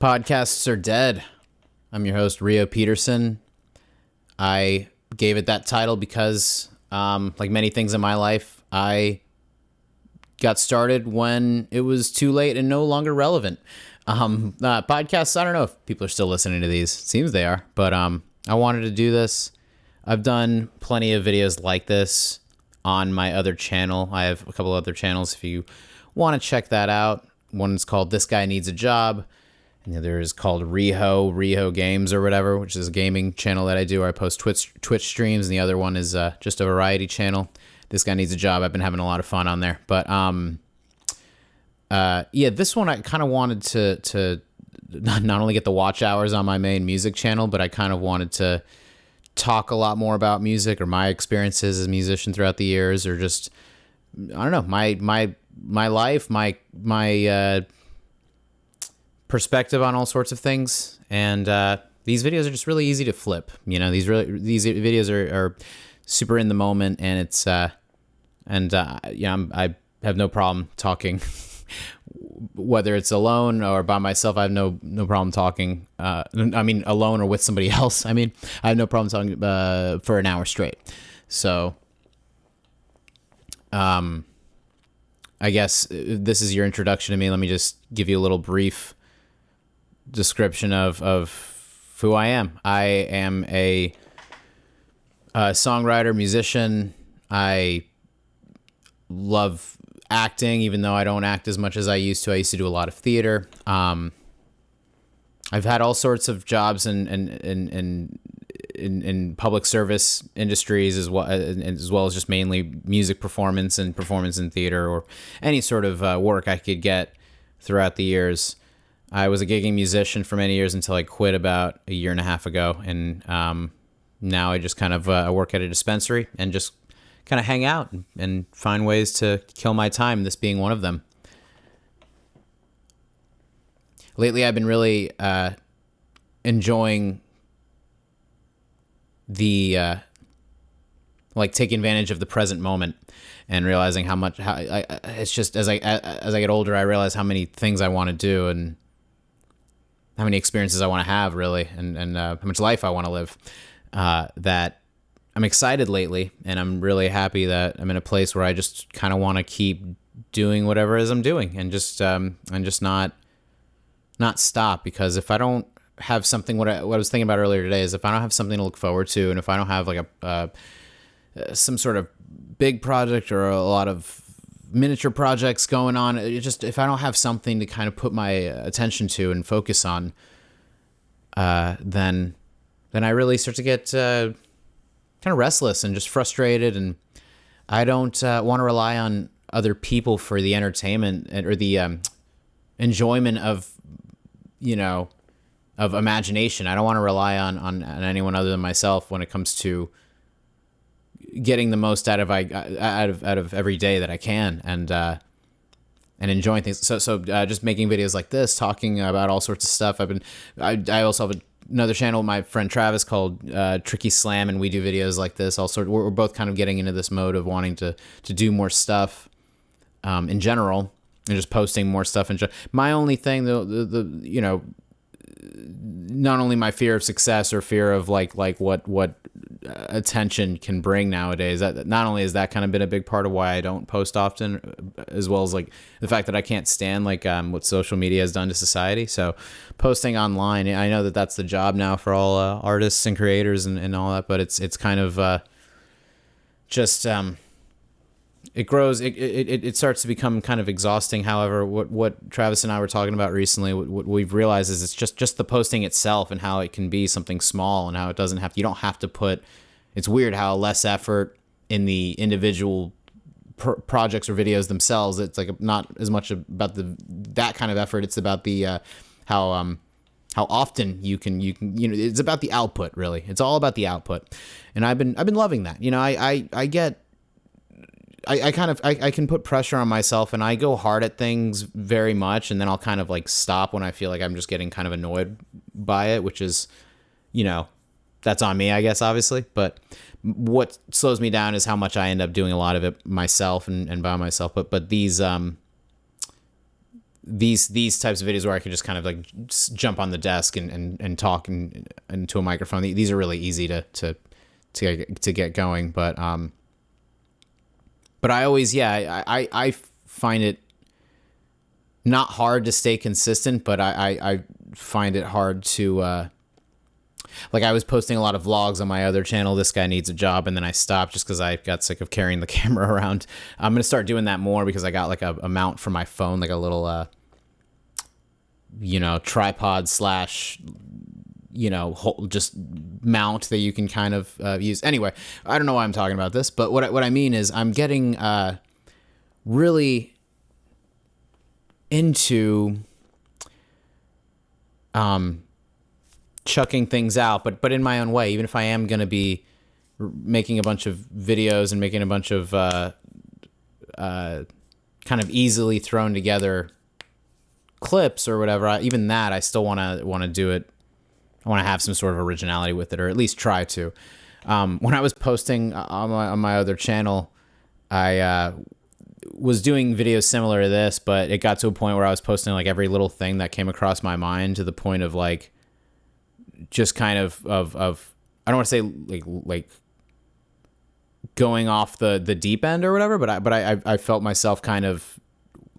Podcasts are dead. I'm your host, Rio Peterson. I gave it that title because, like many things in my life, I got started when it was too late and no longer relevant. Podcasts, I don't know if people are still listening to these. It seems they are, but I wanted to do this. I've done plenty of videos like this on my other channel. I have a couple other channels if you want to check that out. One is called This Guy Needs a Job, and the other is called Riho Games or whatever, which is a gaming channel that I do where I post Twitch streams, and the other one is just a variety channel. This Guy Needs a Job. I've been having a lot of fun on there. But this one I kind of wanted to not only get the watch hours on my main music channel, but I kind of wanted to talk a lot more about music or my experiences as a musician throughout the years, or just, I don't know, my life, my perspective on all sorts of things. And these videos are just really easy to flip. You know, these videos are super in the moment, and it's I have no problem talking. Whether it's alone or by myself, I have no problem talking. Alone or with somebody else. I have no problem talking for an hour straight. So, I guess this is your introduction to me. Let me just give you a little brief description of who I am. I am a songwriter, musician. I love acting, even though I don't act as much as I used to. I used to do a lot of theater. I've had all sorts of jobs in public service industries as well as just mainly music performance and performance in theater, or any sort of work I could get throughout the years. I was a gigging musician for many years until I quit about a year and a half ago, and now I just kind of work at a dispensary and just kind of hang out and find ways to kill my time, this being one of them. Lately, I've been really enjoying the taking advantage of the present moment, and realizing how it's just as I get older, I realize how many things I want to do and how many experiences I want to have, really, and how much life I want to live. That I'm excited lately, and I'm really happy that I'm in a place where I just kind of want to keep doing whatever it is I'm doing, and just not stop. Because if I don't have something, what I was thinking about earlier today is, if I don't have something to look forward to, and if I don't have like some sort of big project or a lot of miniature projects going on, if I don't have something to kind of put my attention to and focus on, then I really start to get kind of restless and just frustrated, and I don't want to rely on other people for the entertainment or the enjoyment of imagination. I don't want to rely on anyone other than myself when it comes to getting the most out of every day that I can, and enjoying things. So just making videos like this, talking about all sorts of stuff. I also have another channel, my friend Travis, called Tricky Slam, and we do videos like this. We're both kind of getting into this mode of wanting to do more stuff in general, and just posting more stuff. My only thing, though, not only my fear of success or fear of like what attention can bring nowadays, that not only has that kind of been a big part of why I don't post often, as well as like the fact that I can't stand what social media has done to society. So posting online, I know that that's the job now for all artists and creators and all that, but it's kind of it grows. It starts to become kind of exhausting. However, what Travis and I were talking about recently, what we've realized is it's just the posting itself, and how it can be something small, and how it doesn't have. You don't have to put. It's weird how less effort in the individual projects or videos themselves. It's like not as much about that kind of effort. It's about the how often you can it's about the output, really. It's all about the output, and I've been loving that. I can put pressure on myself, and I go hard at things very much, and then I'll kind of like stop when I feel like I'm just getting kind of annoyed by it, which is, that's on me, I guess, obviously. But what slows me down is how much I end up doing a lot of it myself and by myself. But these these types of videos where I could just kind of like jump on the desk and talk into a microphone. These are really easy to get going, but I always, I find it not hard to stay consistent, but I find it hard to, like I was posting a lot of vlogs on my other channel, This Guy Needs a Job, and then I stopped just because I got sick of carrying the camera around. I'm going to start doing that more because I got like a mount for my phone, like a little, tripod slash, just mount that you can kind of use. Anyway, I don't know why I'm talking about this, but what I mean is I'm getting really into chucking things out, but in my own way. Even if I am going to be making a bunch of videos and making a bunch of kind of easily thrown together clips or whatever, even that I still want to do it. I want to have some sort of originality with it, or at least try to. When I was posting on my other channel, I was doing videos similar to this, but it got to a point where I was posting like every little thing that came across my mind, to the point of like just kind of I don't want to say like going off the deep end or whatever, but I felt myself kind of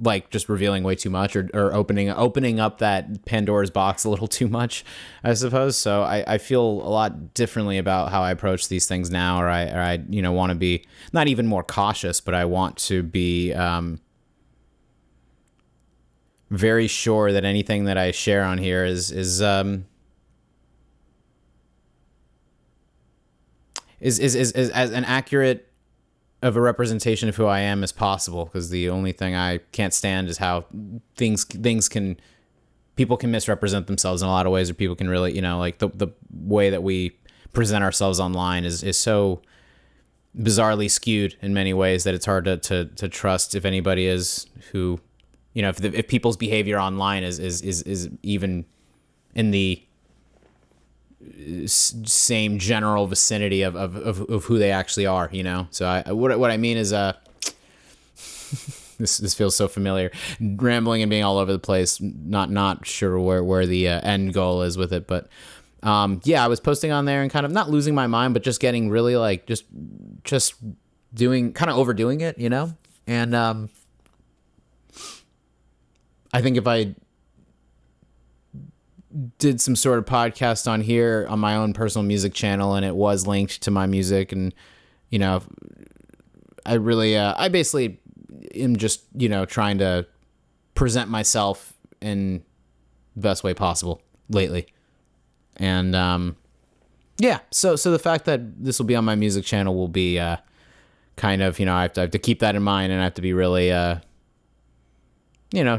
like just revealing way too much, or opening up that Pandora's box a little too much, I suppose. So I feel a lot differently about how I approach these things now, or I want to be not even more cautious, but I want to be very sure that anything that I share on here is as an accurate of a representation of who I am as possible, because the only thing I can't stand is how people can misrepresent themselves in a lot of ways, or people can really, like the way that we present ourselves online is so bizarrely skewed in many ways that it's hard to trust if anybody is who, if people's behavior online is even in the same general vicinity of who they actually are, So what I mean is this feels so familiar, rambling and being all over the place, not sure where the end goal is with it, but I was posting on there and kind of not losing my mind, but just getting really like just doing, kind of overdoing it, and I think if I did some sort of podcast on here on my own personal music channel, and it was linked to my music, and I basically am just trying to present myself in the best way possible lately, and so the fact that this will be on my music channel will be kind of, I have to keep that in mind, and I have to be really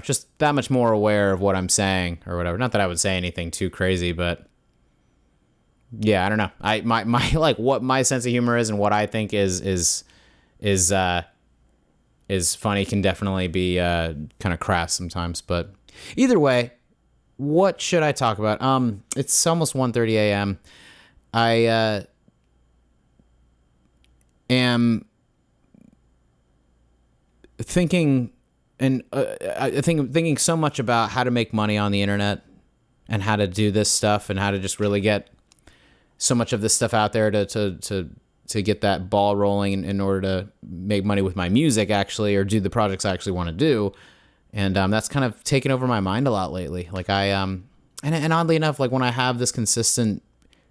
just that much more aware of what I'm saying or whatever. Not that I would say anything too crazy, but yeah, I don't know. My like what my sense of humor is and what I think is funny can definitely be kind of crass sometimes. But either way, what should I talk about? It's almost 1:30 a.m. I am thinking. And I think thinking so much about how to make money on the internet, and how to do this stuff, and how to just really get so much of this stuff out there to get that ball rolling in order to make money with my music, actually, or do the projects I actually want to do. And that's kind of taken over my mind a lot lately. Like and oddly enough, like when I have this consistent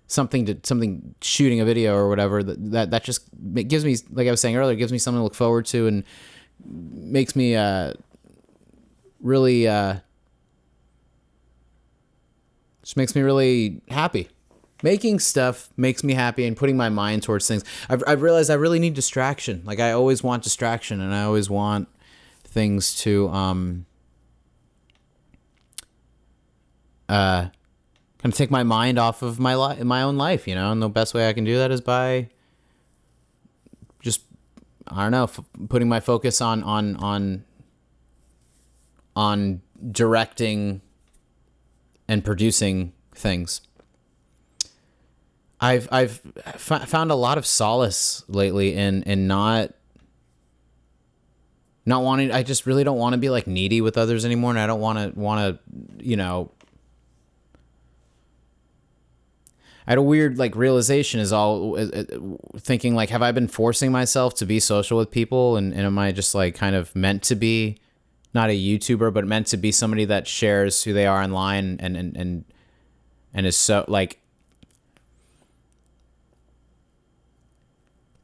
something shooting a video or whatever, that just gives me, like I was saying earlier, gives me something to look forward to, and makes me really just makes me really happy. Making stuff makes me happy, and putting my mind towards things. I've realized I really need distraction. Like I always want distraction, and I always want things to kind of take my mind off of my own life, and the best way I can do that is by just, I don't know, putting my focus on directing and producing things. I've found a lot of solace lately in not not wanting, I just really don't want to be like needy with others anymore. And I don't want to, I had a weird like realization is all thinking like, have I been forcing myself to be social with people? And am I just like kind of meant to be not a YouTuber, but meant to be somebody that shares who they are online and is so like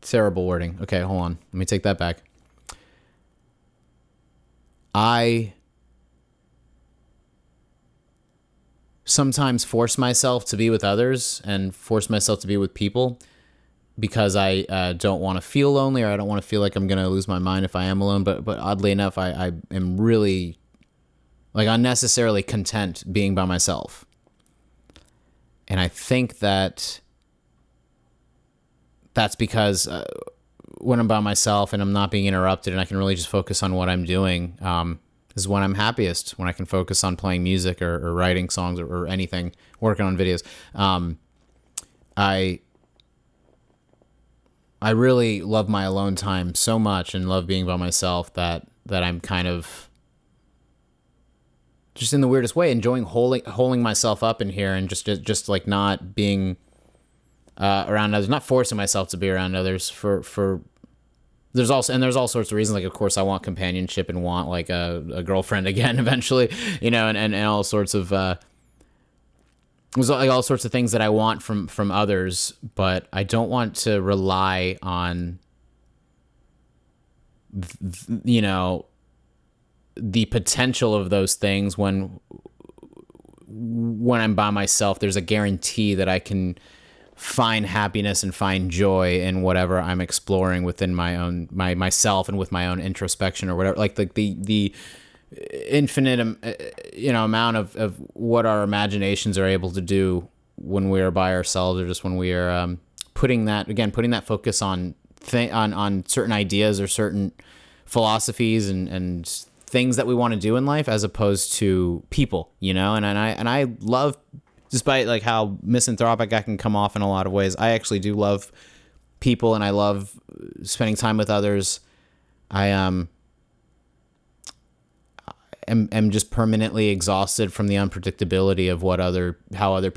terrible wording. Okay, hold on. Let me take that back. I sometimes force myself to be with others and force myself to be with people because I don't want to feel lonely, or I don't want to feel like I'm going to lose my mind if I am alone. But oddly enough, I am really like unnecessarily content being by myself. And I think that's because when I'm by myself and I'm not being interrupted and I can really just focus on what I'm doing, is when I'm happiest, when I can focus on playing music or writing songs or anything, working on videos. I really love my alone time so much and love being by myself that I'm kind of just in the weirdest way enjoying holding myself up in here and just like not being around others, not forcing myself to be around others for there's all sorts of reasons. Like, of course, I want companionship and want like a girlfriend again eventually, and all sorts of there's like all sorts of things that I want from others, but I don't want to rely on the potential of those things when I'm by myself. There's a guarantee that I can find happiness and find joy in whatever I'm exploring within myself and with my own introspection or whatever. Like the infinite, amount of what our imaginations are able to do when we are by ourselves, or just when we are putting that focus on certain ideas or certain philosophies and things that we want to do in life, as opposed to people, and I love, despite like how misanthropic I can come off in a lot of ways, I actually do love people and I love spending time with others. I am just permanently exhausted from the unpredictability of how other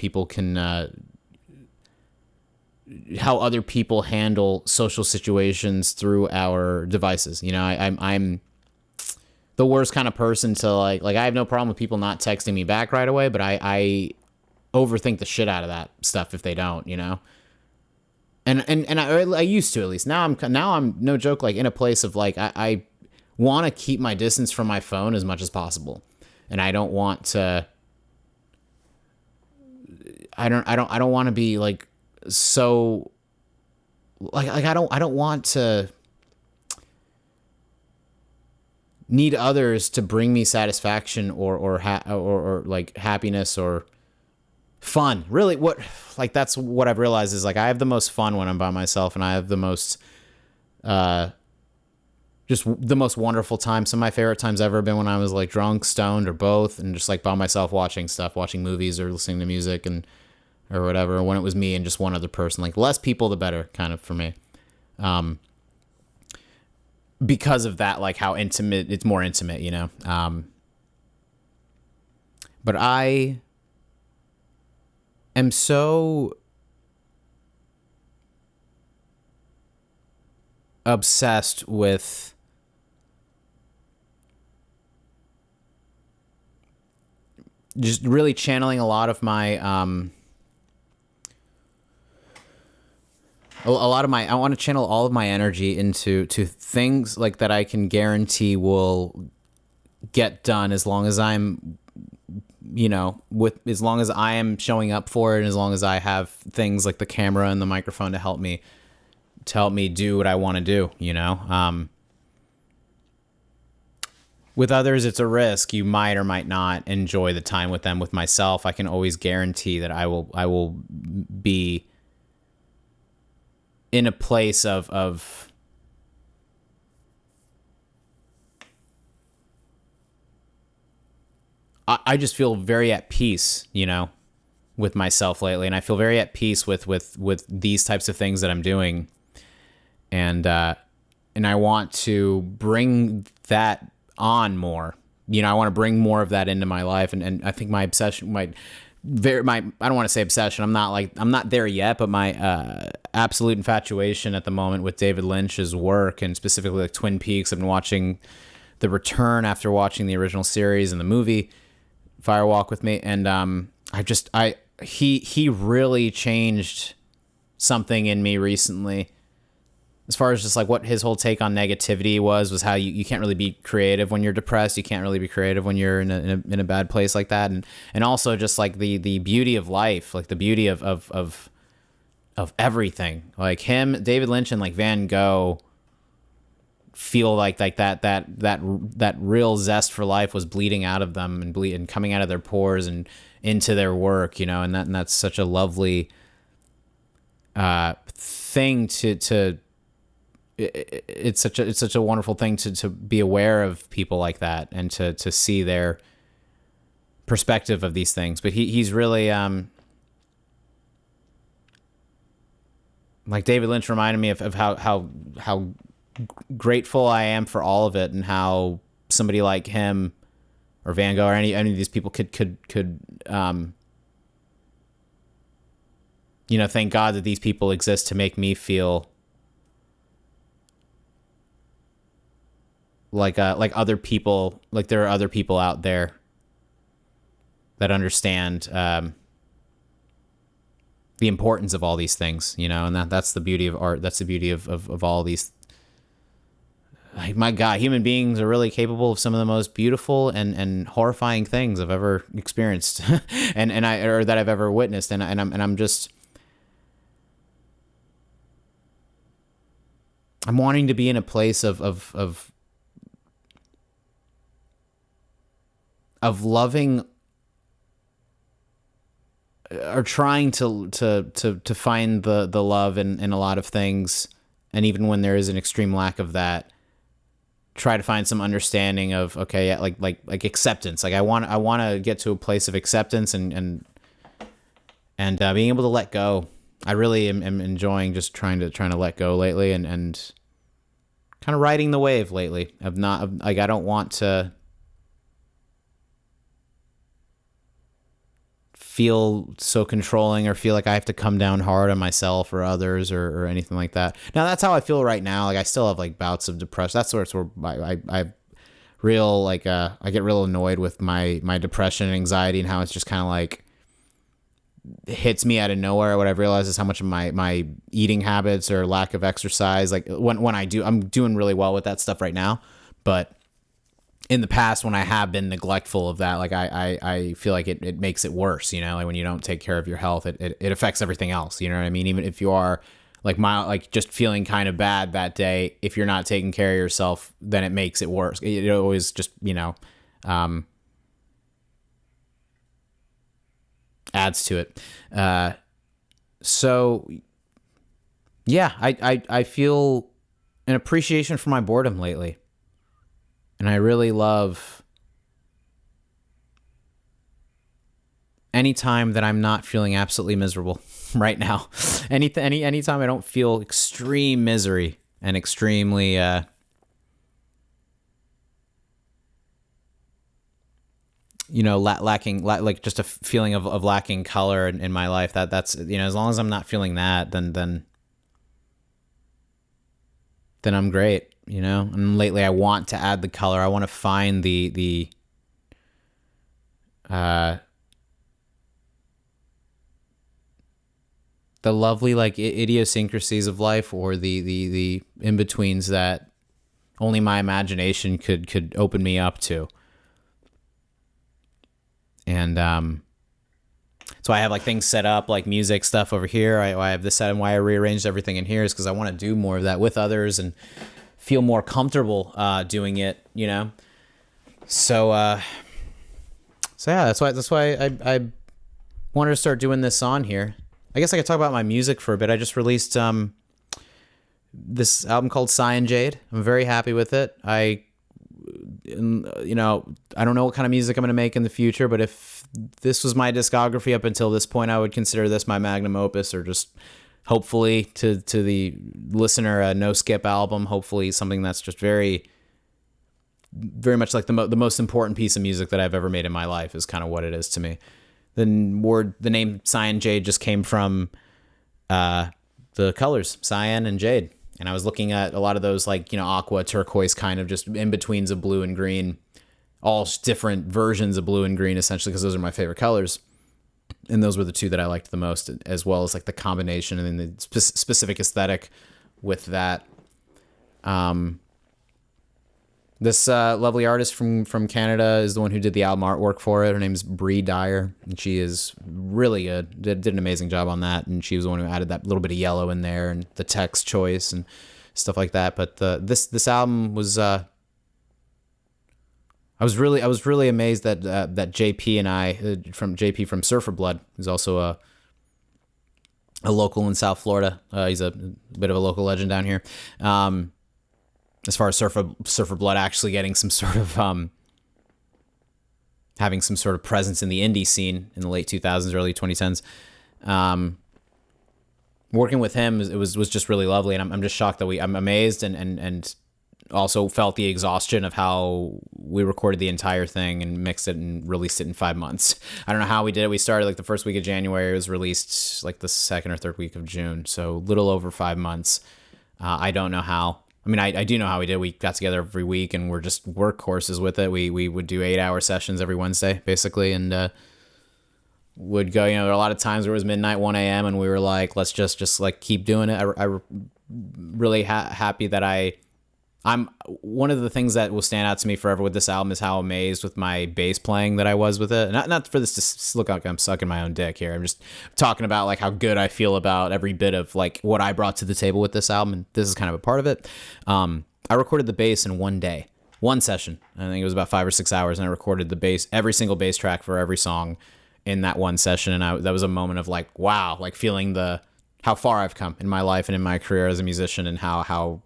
people handle social situations through our devices. I'm the worst kind of person to like I have no problem with people not texting me back right away, but I overthink the shit out of that stuff if they don't, and I used to, at least. Now I'm no joke, like in a place of like I want to keep my distance from my phone as much as possible, and I don't want to. I don't want to be like so. Like I don't want to need others to bring me satisfaction or like happiness or fun. Really, that's what I've realized is like I have the most fun when I'm by myself, and I have the most just the most wonderful time. Some of my favorite times ever have been when I was like drunk, stoned, or both, and just like by myself watching movies or listening to music or whatever. When it was me and just one other person, like less people the better, kind of for me. Because of that, like how intimate, it's more intimate, but I am so obsessed with just really channeling a lot of my I want to channel all of my energy into things like that I can guarantee will get done as long as I'm, as long as I am showing up for it, and as long as I have things like the camera and the microphone to help me do what I want to do, With others, it's a risk. You might or might not enjoy the time with them. With myself, I can always guarantee that I will be in a place of I just feel very at peace, with myself lately, and I feel very at peace with these types of things that I'm doing, and and I want to bring that on more. I want to bring more of that into my life, and I think my obsession, I don't want to say obsession. I'm not there yet, but my absolute infatuation at the moment with David Lynch's work, and specifically like Twin Peaks. I've been watching The Return after watching the original series and the movie Fire Walk with Me, and he really changed something in me recently, as far as just like what his whole take on negativity was how you can't really be creative when you're depressed. You can't really be creative when you're in a bad place like that. And also just like the beauty of life, like the beauty of everything. Like him, David Lynch, and like Van Gogh feel like that real zest for life was bleeding out of them and coming out of their pores and into their work, and that's such a lovely thing to it's such a wonderful thing to be aware of people like that and to see their perspective of these things. But he's really like David Lynch reminded me of how grateful I am for all of it, and how somebody like him or Van Gogh or any of these people could thank God that these people exist to make me feel like other people, like there are other people out there that understand the importance of all these things, and that's the beauty of art. That's the beauty of all these. Like, my God, human beings are really capable of some of the most beautiful and horrifying things I've ever experienced, or that I've ever witnessed, and I'm wanting to be in a place of loving, or trying to find the love in a lot of things, and even when there is an extreme lack of that, try to find some understanding of, okay, yeah, like acceptance. Like I want to get to a place of acceptance and being able to let go. I really am enjoying just trying to let go lately, and kind of riding the wave lately of not, like, I don't want to feel so controlling or feel like I have to come down hard on myself or others or anything like that. Now that's how I feel right now. Like I still have like bouts of depression. That's where I real like I get real annoyed with my depression and anxiety, and how it's just kind of like it hits me out of nowhere. What I've realized is how much of my eating habits or lack of exercise, like when I'm doing really well with that stuff right now, but in the past, when I have been neglectful of that, like I feel like it makes it worse, like when you don't take care of your health, it affects everything else. You know what I mean? Even if you are like just feeling kind of bad that day, if you're not taking care of yourself, then it makes it worse. It always just, adds to it. So yeah, I feel an appreciation for my boredom lately. And I really love any time that I'm not feeling absolutely miserable right now. Anytime I don't feel extreme misery and extremely lacking, like just a feeling of lacking color in my life. That's as long as I'm not feeling that, then I'm great. And lately I want to add the color. I want to find the lovely like idiosyncrasies of life, or the in-betweens that only my imagination could open me up to. And so I have like things set up, like music stuff over here. I have this set, and why I rearranged everything in here is because I want to do more of that with others and feel more comfortable doing it, So yeah, that's why I wanted to start doing this on here. I guess I could talk about my music for a bit. I just released this album called Cyanjade. I'm very happy with it. I don't know what kind of music I'm going to make in the future, but if this was my discography up until this point, I would consider this my magnum opus, or just hopefully to the listener, a no skip album, hopefully something that's just very, very much like the most important piece of music that I've ever made in my life is kind of what it is to me. The name Cyanjade just came from the colors, cyan and jade. And I was looking at a lot of those, like, you know, aqua, turquoise, kind of just in-betweens of blue and green, all different versions of blue and green, essentially, because those are my favorite colors. And those were the two that I liked the most, as well as like the combination and then the specific aesthetic with that. This lovely artist from Canada is the one who did the album artwork for it. Her name is Bree Dyer, and she is really good. Did an amazing job on that, and she was the one who added that little bit of yellow in there and the text choice and stuff like that. But this album was I was really amazed that JP and I from JP from Surfer Blood, who's also a local in South Florida. He's a bit of a local legend down here. As far as Surfer Blood actually getting some sort of having some sort of presence in the indie scene in the late 2000s, early 2010s. Working with him, it was just really lovely, and I'm just shocked that I'm amazed and also felt the exhaustion of how we recorded the entire thing and mixed it and released it in 5 months. I don't know how we did it. We started like the first week of January. It was released like the second or third week of June, so little over 5 months. I don't know how. I mean, I do know how we did. We got together every week and we're just workhorses with it. We would do 8-hour sessions every Wednesday, basically, and would go, you know, there were a lot of times where it was midnight, 1 a.m., and we were like, let's just like keep doing it. I really happy that I'm one of the things that will stand out to me forever with this album is how amazed with my bass playing that I was with it. Not for this to look like I'm sucking my own dick here. I'm just talking about like how good I feel about every bit of like what I brought to the table with this album, and this is kind of a part of it. I recorded the bass in one day, one session. I think it was about 5 or 6 hours, and I recorded the bass, every single bass track for every song in that one session. And that was a moment of like, wow, like feeling how far I've come in my life and in my career as a musician, and how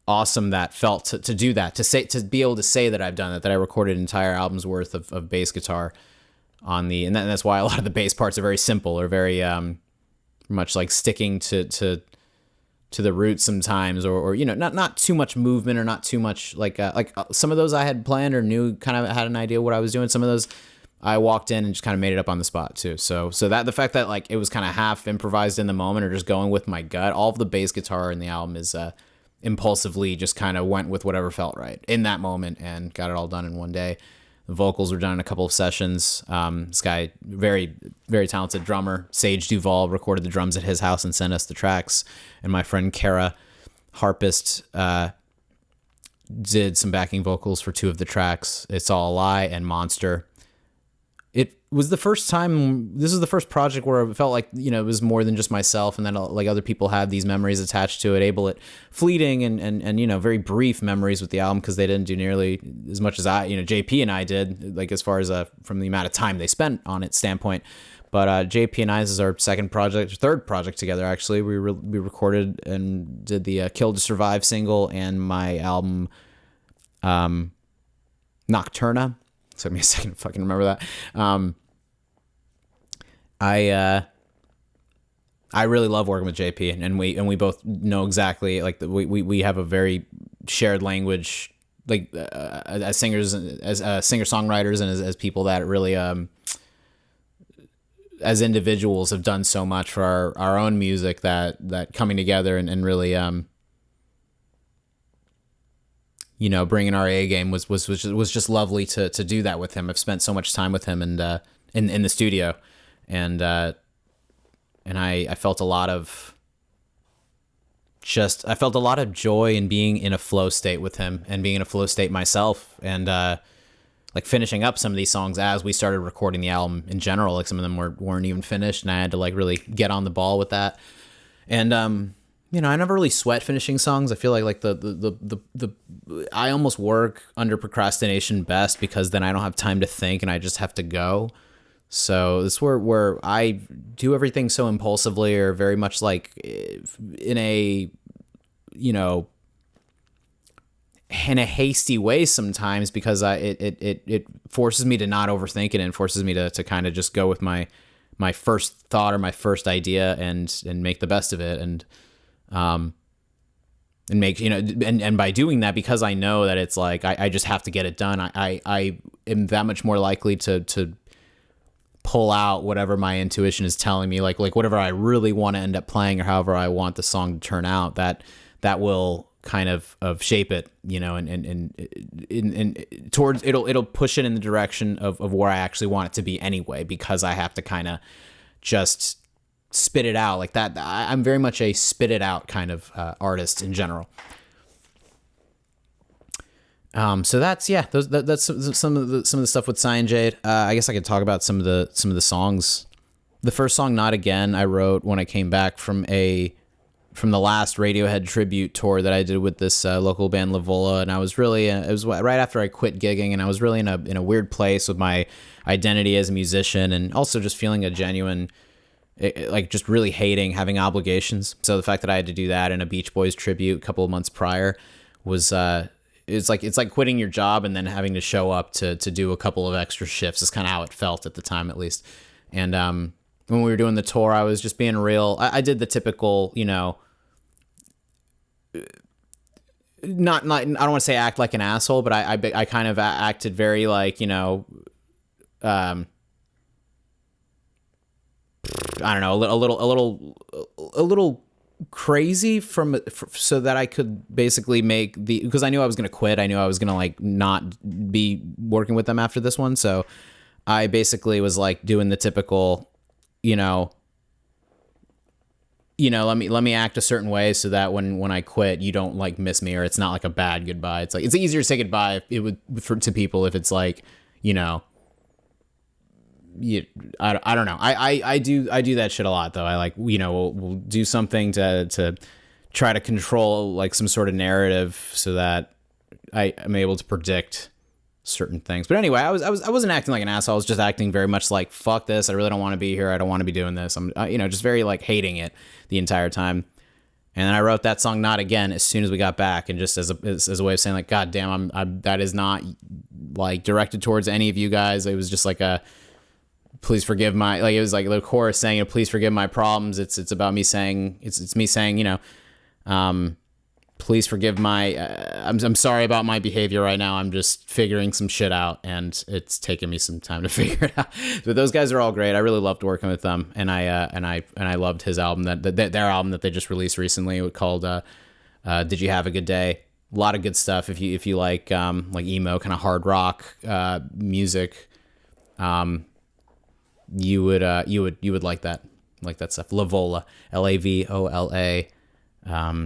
awesome that felt to do that, to be able to say that I've done that I recorded an entire album's worth of bass guitar on and that's why a lot of the bass parts are very simple or very much like sticking to the roots sometimes, or you know, not too much movement or not too much like some of those I had planned or knew, kind of had an idea what I was doing. Some of those I walked in and just kind of made it up on the spot too. So that the fact that like it was kind of half improvised in the moment or just going with my gut, all of the bass guitar in the album is impulsively just kind of went with whatever felt right in that moment and got it all done in one day. The vocals were done in a couple of sessions. This guy, very, very talented drummer, Sage Duvall, recorded the drums at his house and sent us the tracks. And my friend Kara, harpist, did some backing vocals for 2 of the tracks, It's All a Lie and Monster. It was the first time, this is the first project where it felt like, you know, it was more than just myself, and then like other people had these memories attached to it, fleeting and you know, very brief memories with the album, because they didn't do nearly as much as JP and I did, like as far as from the amount of time they spent on it standpoint. But JP and I, this is our third project together, actually. We recorded and did the Kill to Survive single and my album Nocturna. Took me a second to fucking remember that. I really love working with JP, and we both know exactly, like, we have a very shared language, like as singers, as singer-songwriters, and as people that really as individuals have done so much for our own music, that coming together and really you know, bringing our A game was just lovely to do that with him. I've spent so much time with him and in the studio, and I felt a lot of joy in being in a flow state with him and being in a flow state myself, and like finishing up some of these songs as we started recording the album in general. Like some of them weren't even finished, and I had to like really get on the ball with that. And you know, I never really sweat finishing songs. I feel like I almost work under procrastination best, because then I don't have time to think and I just have to go. So this is where I do everything so impulsively, or very much like in a, you know, in a hasty way sometimes, because it forces me to not overthink it, and forces me to kind of just go with my my first thought or my first idea and make the best of it, and make, and by doing that, because I know that it's like I just have to get it done, I am that much more likely to pull out whatever my intuition is telling me, like whatever I really want to end up playing, or however I want the song to turn out, that will kind of shape it, and towards, it'll push it in the direction of where I actually want it to be anyway, because I have to kind of just spit it out like that. I'm very much a spit it out kind of artist in general. So that's some of the stuff with Cyanjade. I guess I could talk about some of the songs. The first song, Not Again, I wrote when I came back from the last Radiohead tribute tour that I did with this local band Lavola, and I was really it was right after I quit gigging, and I was really in a weird place with my identity as a musician, and also just feeling a genuine, like, just really hating having obligations. So the fact that I had to do that in a Beach Boys tribute a couple of months prior was it's like quitting your job and then having to show up to do a couple of extra shifts. Is kind of how it felt at the time, at least. And when we were doing the tour, I was just being real. I did the typical, not I don't want to say act like an asshole, but I kind of acted very like, I don't know, a little crazy so that I could basically because I knew I was going to quit. I knew I was going to like not be working with them after this one. So I basically was like doing the typical, let me act a certain way so that when I quit, you don't like miss me, or it's not like a bad goodbye. It's like, it's easier to say goodbye to people if it's like, I don't know. I do that shit a lot, though. I like, we'll do something to try to control like some sort of narrative so that I am able to predict certain things. But anyway, I wasn't acting like an asshole. I was just acting very much like, fuck this. I really don't want to be here. I don't want to be doing this. I'm, just very like hating it the entire time. And then I wrote that song Not Again as soon as we got back, and just as a way of saying like, God damn, I'm that is not like directed towards any of you guys. It was just like a, please forgive my, like, it was like the chorus saying, please forgive my problems. It's about me saying, it's me saying, please forgive my, I'm sorry about my behavior right now. I'm just figuring some shit out, and it's taken me some time to figure it out. But those guys are all great. I really loved working with them, and I loved his album, their album that they just released recently, called Did You Have a Good Day? A lot of good stuff. If you like emo kind of hard rock music, you would like that stuff. Lavola, Lavola.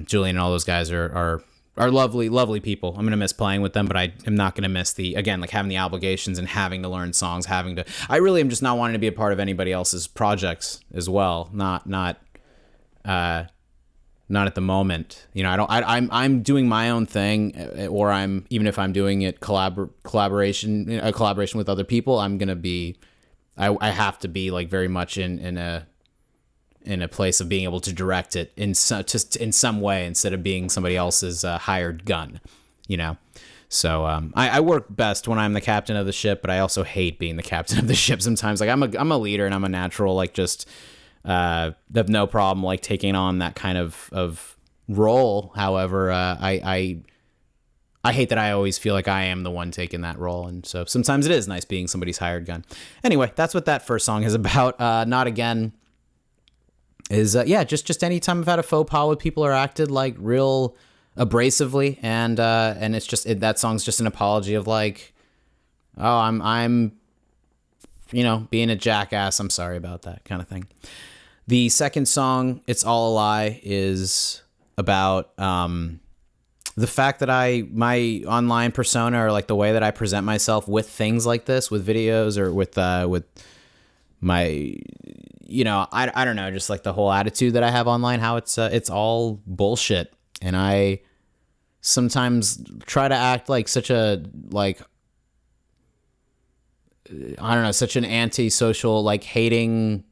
Julian and all those guys are lovely people. I'm gonna miss playing with them, but I am not gonna miss having the obligations and having to learn songs, I really am just not wanting to be a part of anybody else's projects as well. Not at the moment. I'm doing my own thing, or even if I'm doing it collaboration with other people, I'm gonna be, I have to be like very much in a place of being able to direct it in some way, instead of being somebody else's hired gun, So I work best when I'm the captain of the ship, but I also hate being the captain of the ship sometimes. Like, I'm a leader, and I'm a natural, like, just have no problem like taking on that kind of role. However, I hate that I always feel like I am the one taking that role, and so sometimes it is nice being somebody's hired gun. Anyway, that's what that first song is about. Not Again is just any time I've had a faux pas with people, or acted like real abrasively, and it's just that song's just an apology of like, oh, I'm being a jackass, I'm sorry about that kind of thing. The second song, It's All a Lie, is about the fact that my online persona, or like the way that I present myself with things like this, with videos, or with my, I don't know, just like the whole attitude that I have online, how it's all bullshit. And I sometimes try to act like such a, like, I don't know, such an antisocial, like, hating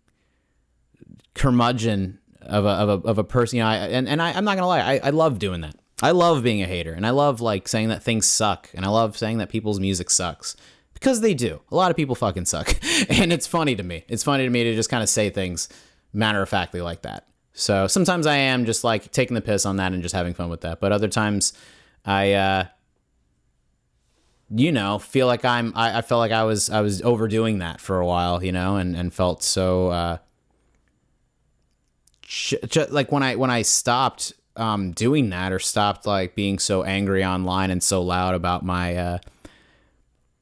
curmudgeon of a person, I'm not gonna lie, I love doing that. I love being a hater, and I love like saying that things suck, and I love saying that people's music sucks, because they do. A lot of people fucking suck. And it's funny to me. It's funny to me to just kind of say things matter-of-factly like that. So sometimes I am just like taking the piss on that and just having fun with that. But other times I, feel like I felt like I was overdoing that for a while, and felt so, like when I stopped doing that, or stopped like being so angry online and so loud about my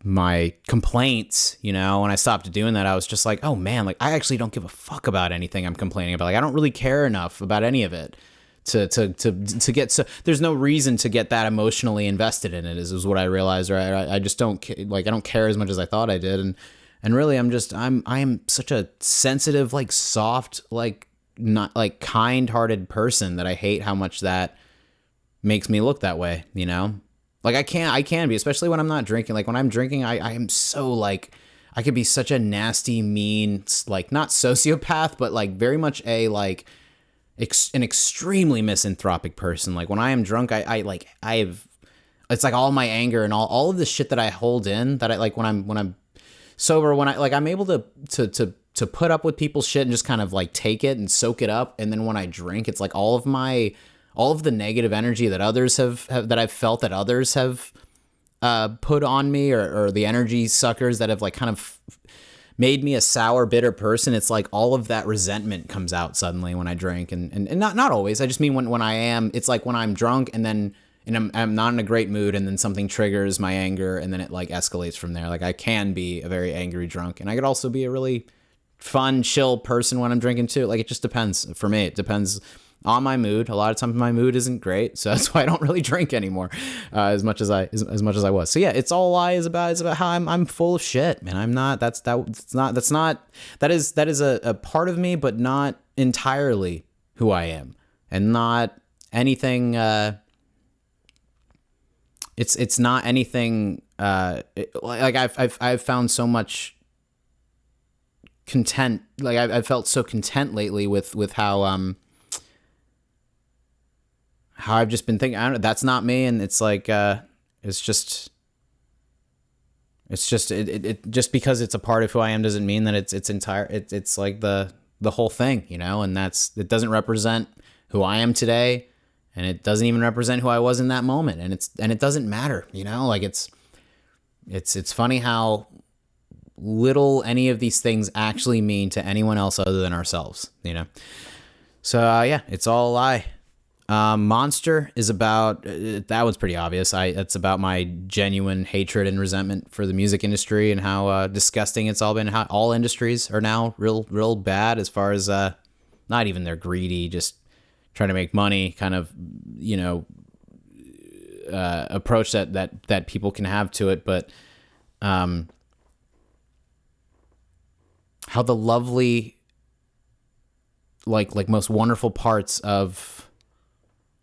my complaints, when I stopped doing that, I was just like, oh man, like I actually don't give a fuck about anything I'm complaining about. Like I don't really care enough about any of it to get, so there's no reason to get that emotionally invested in it, is what I realized. Right, I just don't like, I don't care as much as I thought I did, and really I am such a sensitive, like soft, like not like kind-hearted person that I hate how much that makes me look that way, Like I can be, especially when I'm not drinking. Like when I'm drinking, I am so like, I could be such a nasty, mean, like not sociopath, but like very much a like an extremely misanthropic person. Like when I am drunk, it's like all my anger and all of the shit that I hold in that I like when I'm sober, when I'm able to put up with people's shit and just kind of like take it and soak it up. And then when I drink, it's like all of the negative energy that others have that I've felt that others have put on me, or the energy suckers that have like kind of made me a sour, bitter person. It's like all of that resentment comes out suddenly when I drink, and not always. I just mean when I am. It's like when I'm drunk and I'm not in a great mood, and then something triggers my anger, and then it like escalates from there. Like I can be a very angry drunk, and I could also be a really fun, chill person when I'm drinking too. Like it just depends. For me, it depends on my mood. A lot of times my mood isn't great, so that's why I don't really drink anymore as much as I was. So yeah, it's all a lie is about how I'm full of shit, man. I'm not. That is a part of me, but not entirely who I am, and not anything. It's not anything. Like I've found so much content. Like I've felt so content lately with how I've just been thinking, I don't know, that's not me. And it's like, it's just just because it's a part of who I am doesn't mean that it's entire. It's like the whole thing, and it doesn't represent who I am today. And it doesn't even represent who I was in that moment. And it doesn't matter, like it's funny how little any of these things actually mean to anyone else other than ourselves, So, yeah, it's all a lie. Monster is about, that one's pretty obvious. It's about my genuine hatred and resentment for the music industry, and how disgusting it's all been. How all industries are now real bad, as far as not even they're greedy, just trying to make money kind of, approach that people can have to it. But how the lovely, like most wonderful parts of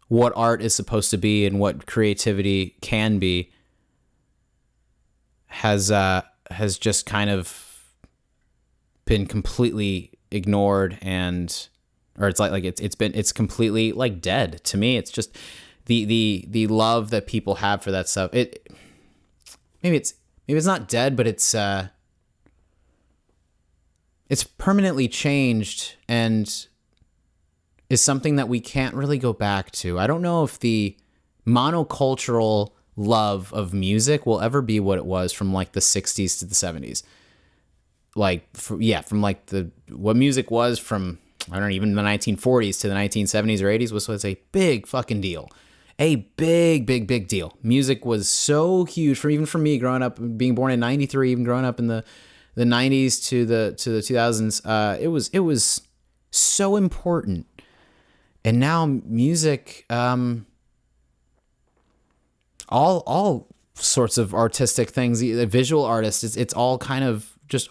what art is supposed to be and what creativity can be has just kind of been completely ignored, or it's like it's completely like dead to me. It's just the love that people have for that stuff. Maybe it's not dead, but it's permanently changed, and is something that we can't really go back to. I don't know if the monocultural love of music will ever be what it was from like the 60s to the 70s. From like what music was from, I don't know, even the 1940s to the 1970s or 80s was a big fucking deal. A big deal. Music was so huge even for me growing up, being born in 93, even growing up in the 90s to the 2000s. It was so important. And now music, all sorts of artistic things, the visual artists, it's all kind of just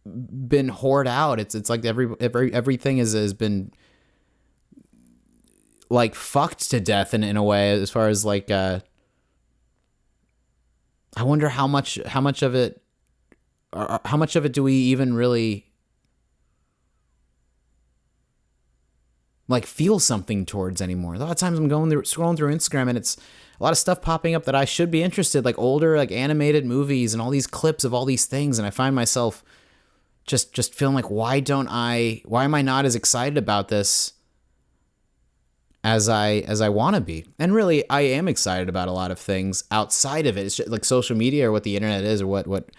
been hoarded out. It's like everything has been like fucked to death in a way, as far as like I wonder how much of it or, how much of it do we even really, like feel something towards anymore. A lot of times I'm scrolling through Instagram, and it's a lot of stuff popping up that I should be interested, like older, like animated movies and all these clips of all these things. And I find myself just feeling like, why am I not as excited about this as I want to be? And really, I am excited about a lot of things outside of it. It's just like social media, or what the internet is, or what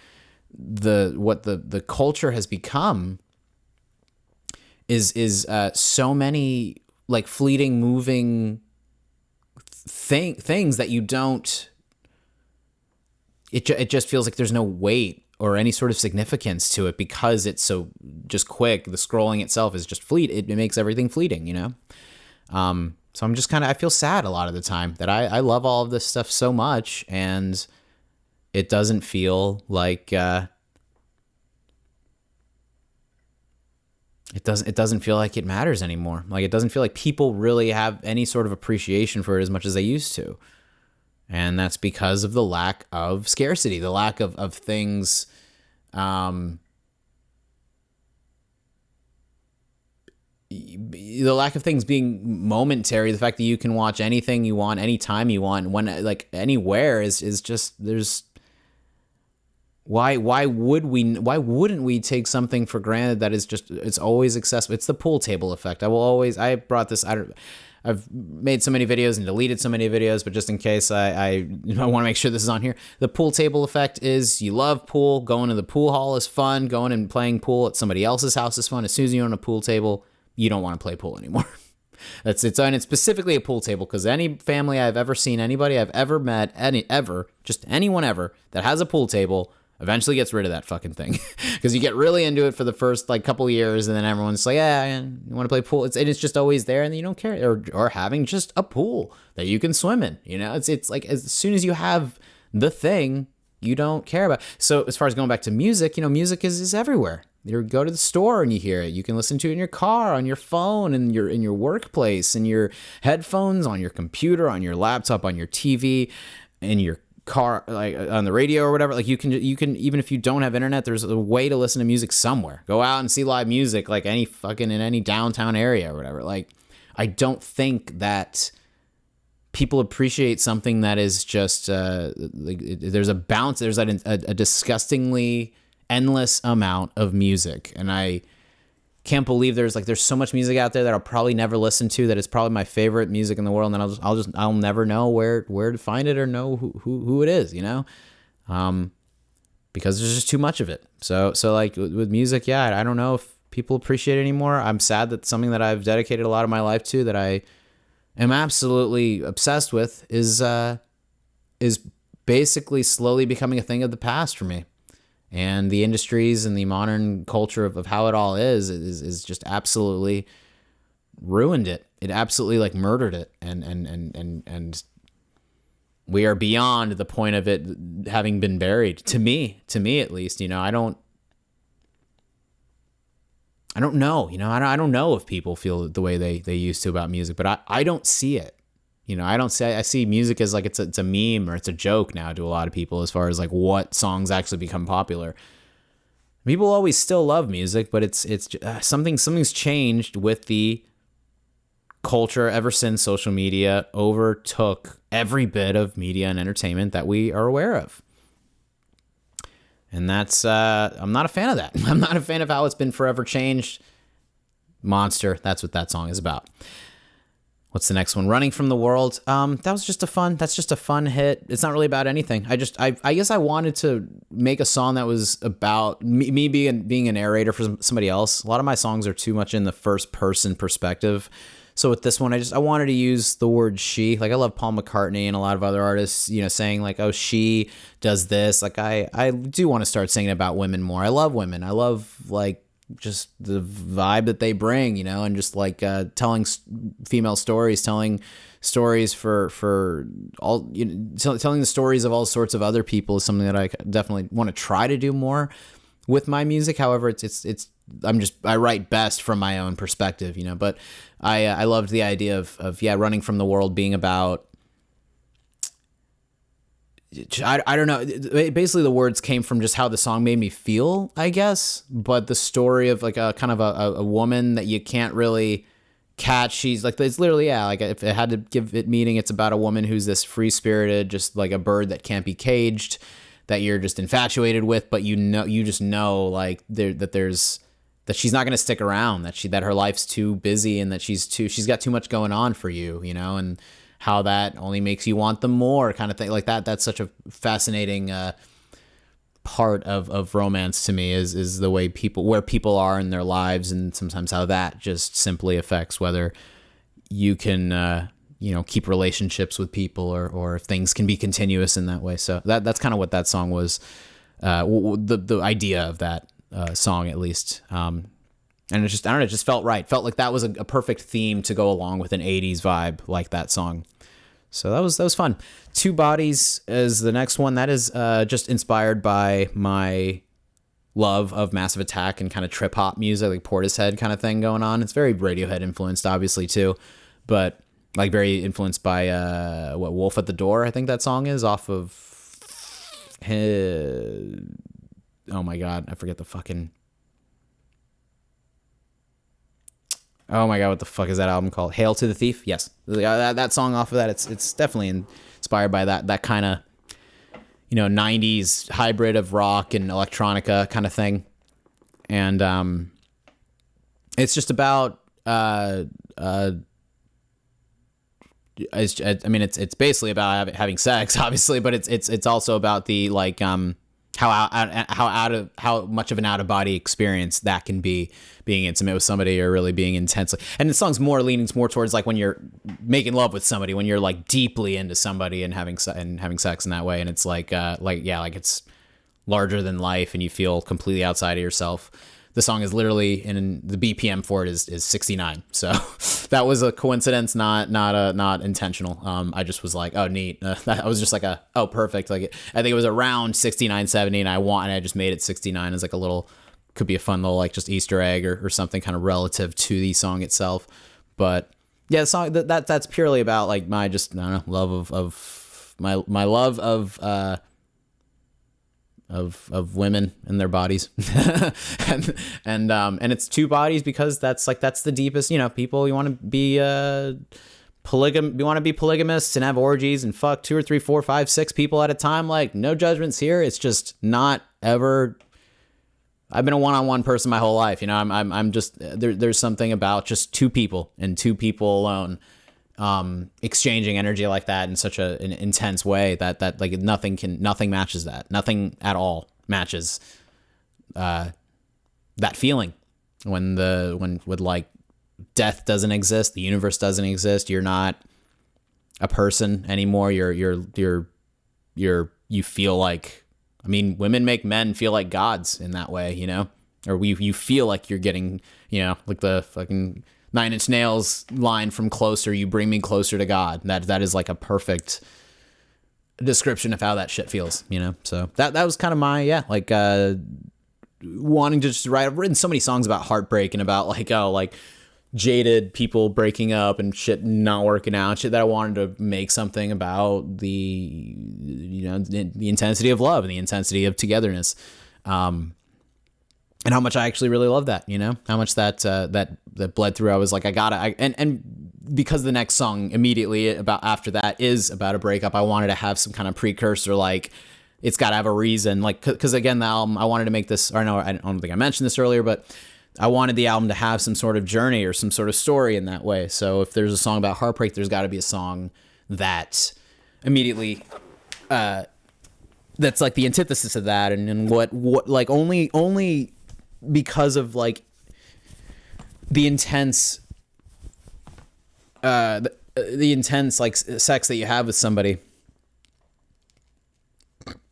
the culture has become is so many like fleeting, moving things that you don't. It just feels like there's no weight or any sort of significance to it, because it's so just quick. The scrolling itself is just it makes everything fleeting, you know? So I'm just I feel sad a lot of the time that I love all of this stuff so much, and it doesn't feel like, it doesn't feel like it matters anymore. Like, it doesn't feel like people really have any sort of appreciation for it as much as they used to. And that's because of the lack of scarcity, the lack of things, the lack of things being momentary. The fact that you can watch anything you want, anytime you want, when, like, anywhere is just, there's, why wouldn't we take something for granted that is just, it's always accessible? It's the pool table effect. I brought this, I've made so many videos and deleted so many videos, but just in case, I want to make sure this is on here. The pool table effect is, you love pool. Going to the pool hall is fun. Going and playing pool at somebody else's house is fun. As soon as you own a pool table, you don't want to play pool anymore. And it's specifically a pool table, because any family I've ever seen, anybody I've ever met, just anyone ever that has a pool table eventually gets rid of that fucking thing, because you get really into it for the first like couple of years, and then everyone's like, yeah, you want to play pool. It's just always there, and then you don't care. Or having just a pool that you can swim in. You know, it's like, as soon as you have the thing, you don't care about. So as far as going back to music, you know, music is everywhere. You go to the store and you hear it. You can listen to it in your car, on your phone, in your workplace, in your headphones, on your computer, on your laptop, on your TV, in your car, like on the radio or whatever. Like, you can even if you don't have internet, there's a way to listen to music somewhere. Go out and see live music, like in any downtown area or whatever. Like, I don't think that people appreciate something that is just there's a bounce. There's a disgustingly endless amount of music, and I can't believe there's so much music out there that I'll probably never listen to, that is probably my favorite music in the world, and then I'll never know where to find it or know who it is, you know, because there's just too much of it. So like with music, yeah, I don't know if people appreciate it anymore. I'm sad that something that I've dedicated a lot of my life to, that I am absolutely obsessed with, is basically slowly becoming a thing of the past for me. And the industries and the modern culture of how it all is just absolutely ruined it. It absolutely like murdered it. And we are beyond the point of it having been buried. To me at least, you know, I don't know, you know, I don't know if people feel the way they used to about music, but I don't see it. You know, I see music as like it's a meme, or it's a joke now to a lot of people, as far as like what songs actually become popular. People always still love music, but it's something's changed with the culture ever since social media overtook every bit of media and entertainment that we are aware of. And that's I'm not a fan of that. I'm not a fan of how it's been forever changed. Monster, that's what that song is about. What's the next one? Running from the World. That's just a fun hit. It's not really about anything. I guess I wanted to make a song that was about me being a narrator for somebody else. A lot of my songs are too much in the first person perspective. So with this one, I wanted to use the word she. Like, I love Paul McCartney and a lot of other artists, you know, saying like, oh, she does this. Like, I do want to start singing about women more. I love women. I love like just the vibe that they bring, you know, and just like telling female stories, telling stories for all, you know, telling the stories of all sorts of other people is something that I definitely want to try to do more with my music. However, I write best from my own perspective, you know, but I loved the idea of running from the world being about, I don't know. Basically, the words came from just how the song made me feel, I guess. But the story of like a kind of a woman that you can't really catch. She's like, it's literally, yeah, like if it had to give it meaning, it's about a woman who's this free spirited, just like a bird that can't be caged, that you're just infatuated with, but you just know like that she's not going to stick around, that her life's too busy, and that she's got too much going on for you, and how that only makes you want them more, kind of thing like that. That's such a fascinating part of romance to me, is the way where people are in their lives, and sometimes how that just simply affects whether you can keep relationships with people, or if things can be continuous in that way. So that's kind of what that song was, the idea of that song, at least. And it just, I don't know, it just felt right. Felt like that was a perfect theme to go along with an 80s vibe like that song. So that was fun. Two Bodies is the next one. That is just inspired by my love of Massive Attack and kind of trip hop music, like Portishead kind of thing going on. It's very Radiohead influenced, obviously, too, but like very influenced by Wolf at the Door, I think that song is, off of oh my god, I forget the fucking, oh my god, what the fuck is that album called? Hail to the Thief? Yes, that song off of that, it's definitely inspired by that kind of 90s hybrid of rock and electronica kind of thing. And it's just about it's basically about having sex, obviously, but it's also about the like how much of an out of body experience that can be, being intimate with somebody or really being intensely. And the song's leaning more towards like when you're making love with somebody, when you're like deeply into somebody and having sex in that way, and it's like it's larger than life, and you feel completely outside of yourself. The song is literally, and the BPM for it is 69. So that was a coincidence, not intentional. I just was like, oh, neat. I was just like, oh, perfect. Like, I think it was around 69, 70, and I just made it 69 as like a little, could be a fun little like just Easter egg or something kind of relative to the song itself. But yeah, the song that's purely about like my just, I don't know, love of my love of women and their bodies. and it's two bodies because that's the deepest, people, you want to be you want to be polygamists and have orgies and fuck 2 or 3, 4, 5, 6 people at a time. Like, no judgments here. It's just not ever. I've been a one-on-one person my whole life. I'm just there's something about just two people and two people alone exchanging energy like that in such an intense way that like nothing matches that. Nothing at all matches that feeling when like death doesn't exist, the universe doesn't exist, you're not a person anymore. You feel like, I mean, women make men feel like gods in that way, or you feel like you're getting, like the fucking 9 Inch Nails line from Closer, you bring me closer to God. That is like a perfect description of how that shit feels, So that was kind of my, wanting to just write. I've written so many songs about heartbreak and about like jaded people breaking up and shit not working out, shit, that I wanted to make something about the intensity of love and the intensity of togetherness. And how much I actually really love that, how much that bled through. I was like, and because the next song immediately after that is about a breakup, I wanted to have some kind of precursor, like it's got to have a reason, like, cause again, the album, I wanted to make this, or no, I don't think I mentioned this earlier, but I wanted the album to have some sort of journey or some sort of story in that way. So if there's a song about heartbreak, there's got to be a song that immediately, that's like the antithesis of that. And what like only because of like the intense like sex that you have with somebody,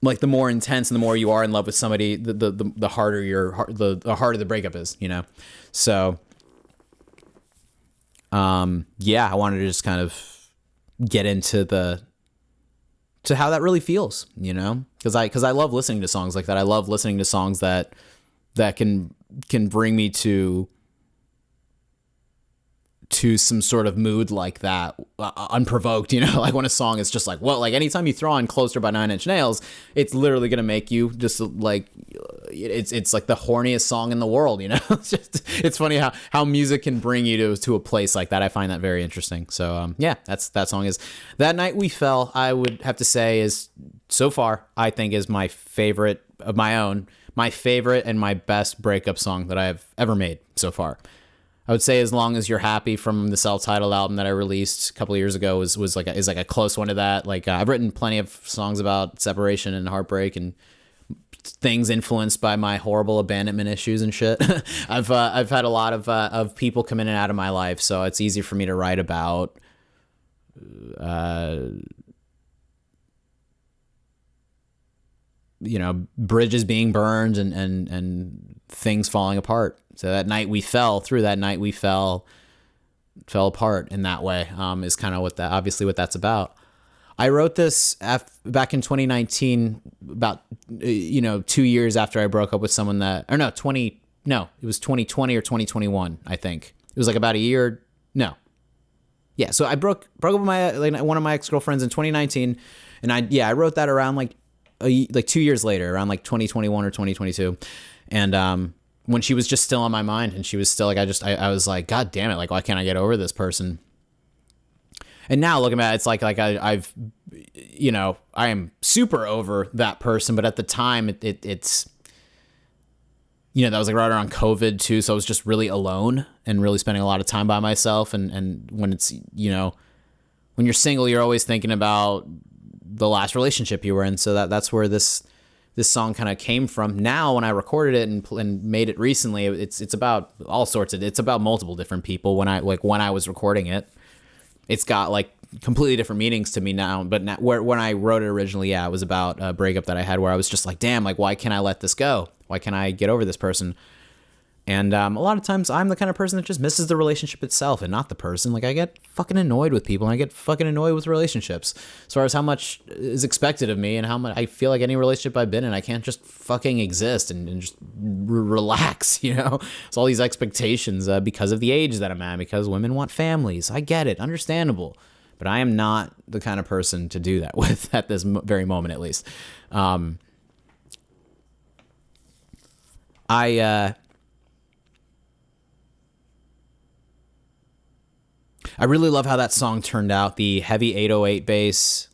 like the more intense and the more you are in love with somebody, the harder the harder the breakup is, So I wanted to just kind of get into how that really feels, because I love listening to songs like that. I love listening to songs that can bring me to some sort of mood like that, unprovoked, like when a song is just like, well, like anytime you throw on Closer by 9 Inch Nails, it's literally going to make you just like it's like the horniest song in the world, you know. It's funny how music can bring you to a place like that. I find that very interesting. So yeah, that song is That Night We Fell. I would have to say is so far, I think, is my favorite of my own, my favorite and my best breakup song that I have ever made so far. I would say As Long As You're Happy from the self-titled album that I released a couple of years ago is like a close one to that. Like I've written plenty of songs about separation and heartbreak and things influenced by my horrible abandonment issues and shit. I've had a lot of people come in and out of my life, so it's easy for me to write about bridges being burned and things falling apart. So that night we fell apart in that way, is kind of what that's about. I wrote this back in 2019, about 2 years after I broke up with someone it was 2020 or 2021, I think. It was like about a year. No. Yeah, so I broke up with one of my ex-girlfriends in 2019, and I wrote that around like 2 years later, around like 2021 or 2022. And when she was just still on my mind, and she was still like, I was like, God damn it, like, why can't I get over this person? And now looking at it, it's like I am super over that person, but at the time it's that was like right around COVID too, so I was just really alone and really spending a lot of time by myself. And when it's when you're single, you're always thinking about the last relationship you were in. So that's where this song kind of came from. Now, when I recorded it and made it recently, it's about all sorts of, it's about multiple different people. When I was recording it, it's got like completely different meanings to me now. But when I wrote it originally, it was about a breakup that I had where I was just like, damn, like, why can't I let this go? Why can't I get over this person? And a lot of times I'm the kind of person that just misses the relationship itself and not the person. Like, I get fucking annoyed with people, and I get fucking annoyed with relationships as far as how much is expected of me and how much I feel like any relationship I've been in, I can't just fucking exist and just relax, It's all these expectations because of the age that I'm at, because women want families. I get it. Understandable. But I am not the kind of person to do that with at this very moment, at least. I really love how that song turned out. The heavy 808 bass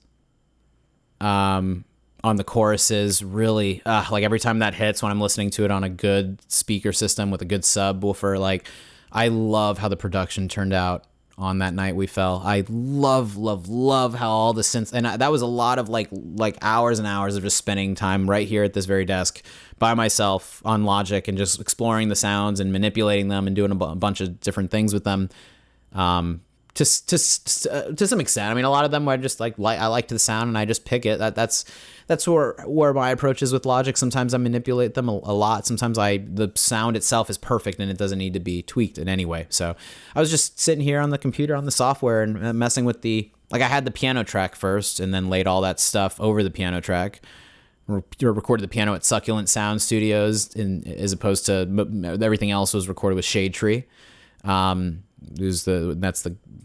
on the choruses, really, like every time that hits, when I'm listening to it on a good speaker system with a good subwoofer, like, I love how the production turned out on That Night We Fell. I love how all the synths, and that was a lot of like hours and hours of just spending time right here at this very desk by myself on Logic and just exploring the sounds and manipulating them and doing a bunch of different things with them. To some extent, I mean, a lot of them are just like I like the sound and I just pick it. That's where my approach is with Logic. Sometimes I manipulate them a lot. Sometimes the sound itself is perfect and it doesn't need to be tweaked in any way. So I was just sitting here on the computer on the software and messing with I had the piano track first and then laid all that stuff over the piano track. Recorded the piano at Succulent Sound Studios, as opposed to everything else was recorded with Shade Tree. That's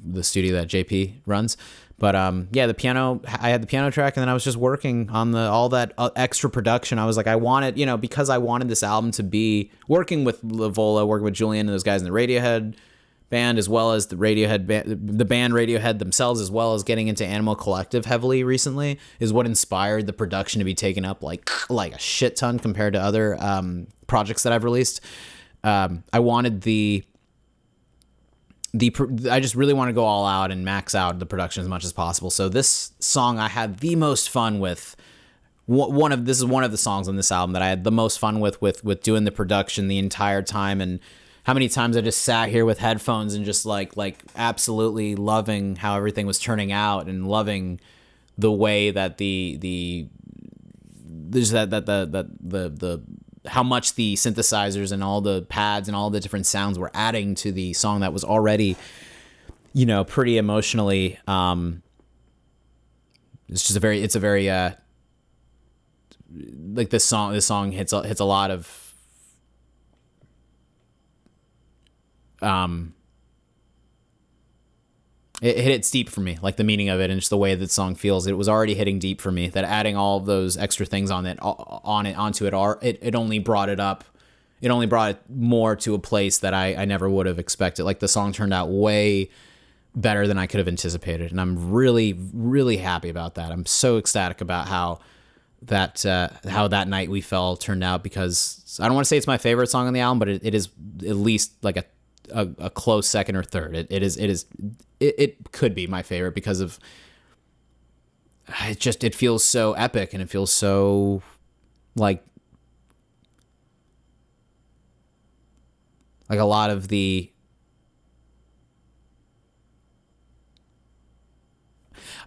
the studio that JP runs. But the piano, I had the piano track, and then I was just working on all that extra production. I was like, I wanted, because I wanted this album to be working with Lavola, working with Julian and those guys in the Radiohead band, as well as the band Radiohead themselves, as well as getting into Animal Collective heavily recently, is what inspired the production to be taken up like a shit ton compared to other projects that I've released. I wanted I just really want to go all out and max out the production as much as possible. So this song I had the most fun with. This is one of the songs on this album that I had the most fun with doing the production the entire time, and how many times I just sat here with headphones and just like absolutely loving how everything was turning out and loving the way that the how much the synthesizers and all the pads and all the different sounds were adding to the song that was already, pretty emotionally. It's a very like this song hits a lot of it hit its deep for me, like the meaning of it and just the way that the song feels. It was already hitting deep for me. That adding all of those extra things onto it only brought it up. It only brought it more to a place that I never would have expected. Like the song turned out way better than I could have anticipated, and I'm really, really happy about that. I'm so ecstatic about how that night we fell turned out, because I don't want to say it's my favorite song on the album, but it is at least like a close second or third. It could be my favorite because of it feels so epic, and it feels so like a lot of the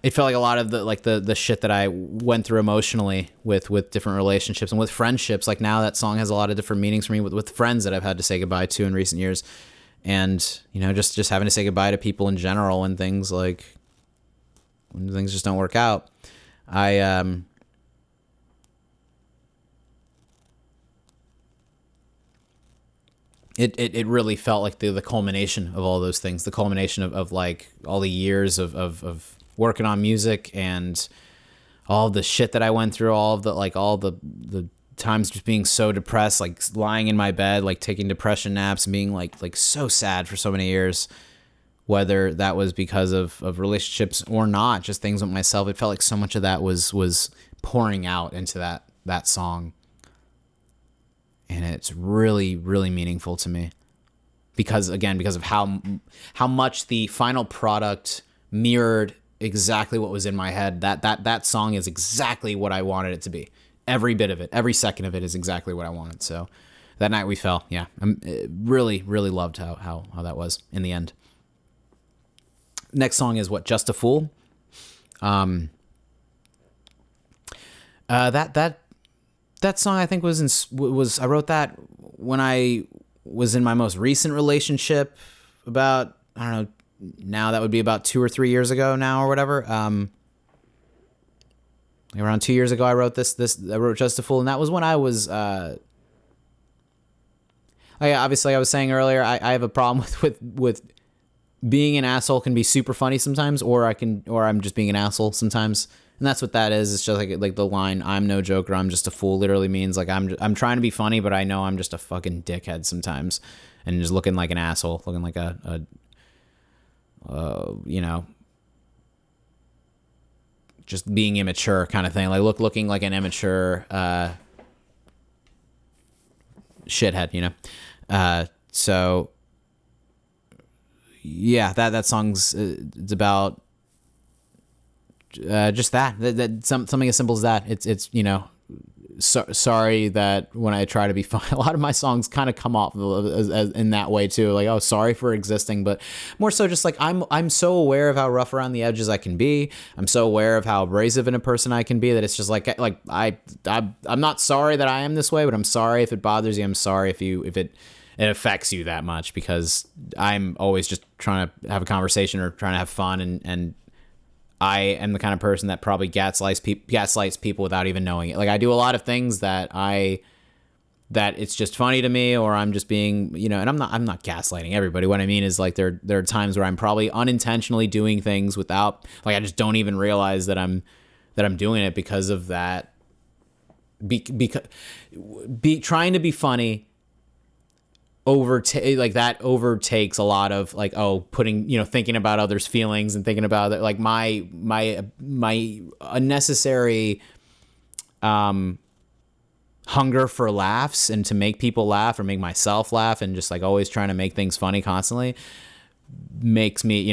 it felt like a lot of the shit that I went through emotionally with different relationships and with friendships. Like now that song has a lot of different meanings for me with friends that I've had to say goodbye to in recent years. And, just having to say goodbye to people in general when things just don't work out. It really felt like the culmination of all those things, the culmination of like all the years of working on music and all the shit that I went through, all the times just being so depressed, like lying in my bed, like taking depression naps and being like so sad for so many years, whether that was because of relationships or not, just things with myself. It felt like so much of that was pouring out into that song. And it's really, really meaningful to me because of how much the final product mirrored exactly what was in my head. That song is exactly what I wanted it to be. Every bit of it, every second of it is exactly what I wanted. So that night we fell. Yeah, I really, really loved how that was in the end. Next song is Just a Fool. That song I think was I wrote that when I was in my most recent relationship about, I don't know, now that would be about 2 or 3 years ago now or whatever. Around 2 years ago I wrote I wrote Just a Fool, and that was when I was obviously I was saying earlier I have a problem with being an asshole can be super funny sometimes, or I'm just being an asshole sometimes. And that's what that is. It's just like the line, "I'm no joker, I'm just a fool," literally means like I'm trying to be funny, but I know I'm just a fucking dickhead sometimes, and just looking like an asshole, looking like a just being immature kind of thing, like looking like an immature shithead, So yeah, that song's it's about. Just something as simple as that. It's sorry that when I try to be fun, a lot of my songs kind of come off as in that way too. Like, oh, sorry for existing, but more so just like I'm so aware of how rough around the edges I can be. I'm so aware of how abrasive in a person I can be that it's just like I'm not sorry that I am this way, but I'm sorry if it bothers you. I'm sorry if it affects you that much, because I'm always just trying to have a conversation or trying to have fun, and I am the kind of person that probably gaslights people without even knowing it. Like I do a lot of things that it's just funny to me, or I'm just being, and I'm not gaslighting everybody. What I mean is like there are times where I'm probably unintentionally doing things without, like, I just don't even realize that I'm doing it because of that. Trying to be funny overtakes a lot of like, thinking about others' feelings and thinking about it, like my unnecessary hunger for laughs and to make people laugh or make myself laugh, and just like always trying to make things funny constantly makes me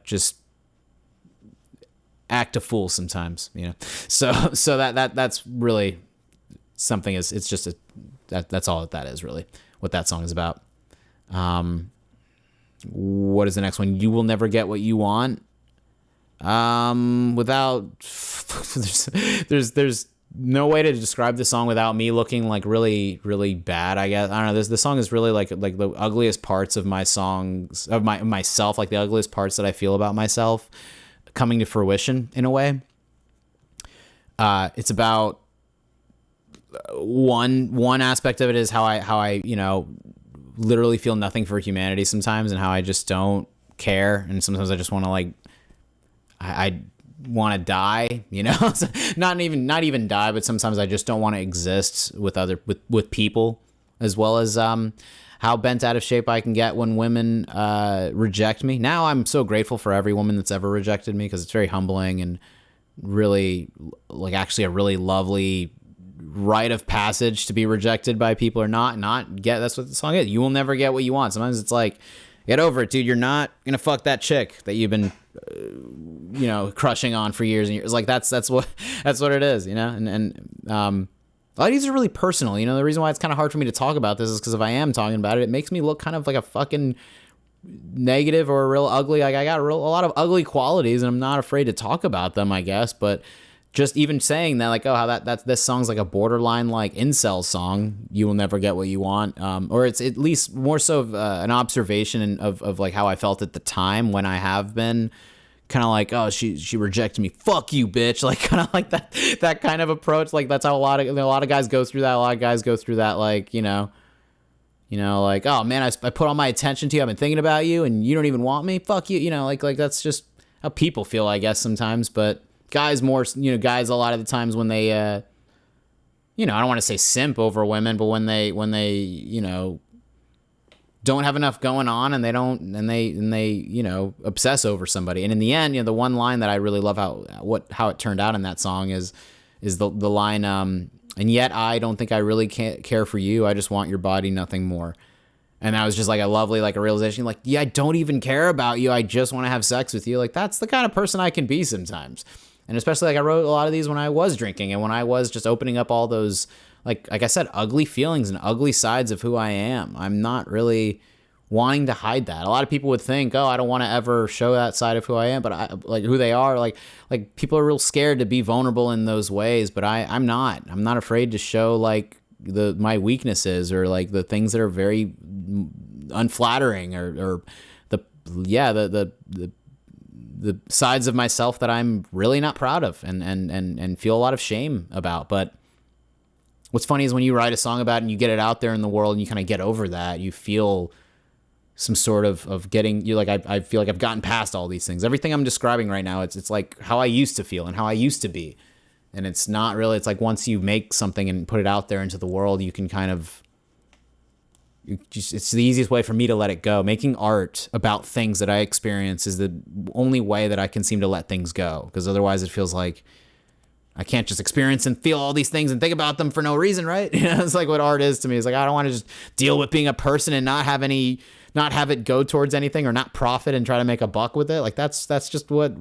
just act a fool sometimes, so that's really something. It's just that's all that is really what that song is about. What is the next one? You Will Never Get What You Want. Without there's no way to describe the song without me looking like really, really bad, I guess. I don't know. The song is really like the ugliest parts of my songs, of myself, like the ugliest parts that I feel about myself coming to fruition in a way. It's about one aspect of it is how I literally feel nothing for humanity sometimes, and how I just don't care, and sometimes I just want to like I want to die, you know. not even die, but sometimes I just don't want to exist with with people, as well as how bent out of shape I can get when women reject me. Now I'm so grateful for every woman that's ever rejected me, because it's very humbling and really, like, actually a really lovely rite of passage to be rejected by people or not get. That's what the song is. You will never get what you want. Sometimes it's like, get over it, dude. You're not gonna fuck that chick that you've been crushing on for years and years. Like that's what it is, you know. And a lot of these are really personal. You know, the reason why it's kind of hard for me to talk about this is because if I am talking about it, it makes me look kind of like a fucking negative or a real ugly. Like I got a lot of ugly qualities, and I'm not afraid to talk about them, I guess. But just even saying that, like, oh, how that's this song's like a borderline like incel song. You will never get what you want, or it's at least more so of an observation of like how I felt at the time when I have been kind of like, oh, she rejected me, fuck you, bitch, like kind of like that kind of approach. Like that's how a lot of guys go through that. A lot of guys go through that, like, you know, like, oh man, I put all my attention to you, I've been thinking about you, and you don't even want me, fuck you, you know, like that's just how people feel, I guess, sometimes. But guys guys a lot of the times when they I don't want to say simp over women, but when they don't have enough going on, and they obsess over somebody. And in the end, the one line that I really love how it turned out in that song is the line, and yet I don't think I really care for you. I just want your body, nothing more. And that was just like a lovely, like a realization, like, yeah, I don't even care about you. I just want to have sex with you. Like that's the kind of person I can be sometimes. And especially, like, I wrote a lot of these when I was drinking and when I was just opening up all those, like I said, ugly feelings and ugly sides of who I am. I'm not really wanting to hide that. A lot of people would think, oh, I don't want to ever show that side of who I am, but I like who they are. Like people are real scared to be vulnerable in those ways, but I'm not. I'm not afraid to show like my weaknesses or like the things that are very unflattering or the sides of myself that I'm really not proud of and feel a lot of shame about. But what's funny is when you write a song about it and you get it out there in the world and you kind of get over that, you feel some sort of getting, you like, I feel like I've gotten past all these things. Everything I'm describing right now, it's like how I used to feel and how I used to be. And it's not really, it's like once you make something and put it out there into the world, you can kind of, it's the easiest way for me to let it go. Making art about things that I experience is the only way that I can seem to let things go, because otherwise it feels like I can't just experience and feel all these things and think about them for no reason, right? It's like what art is to me. It's like I don't want to just deal with being a person and not have it go towards anything or not profit and try to make a buck with it. Like that's just what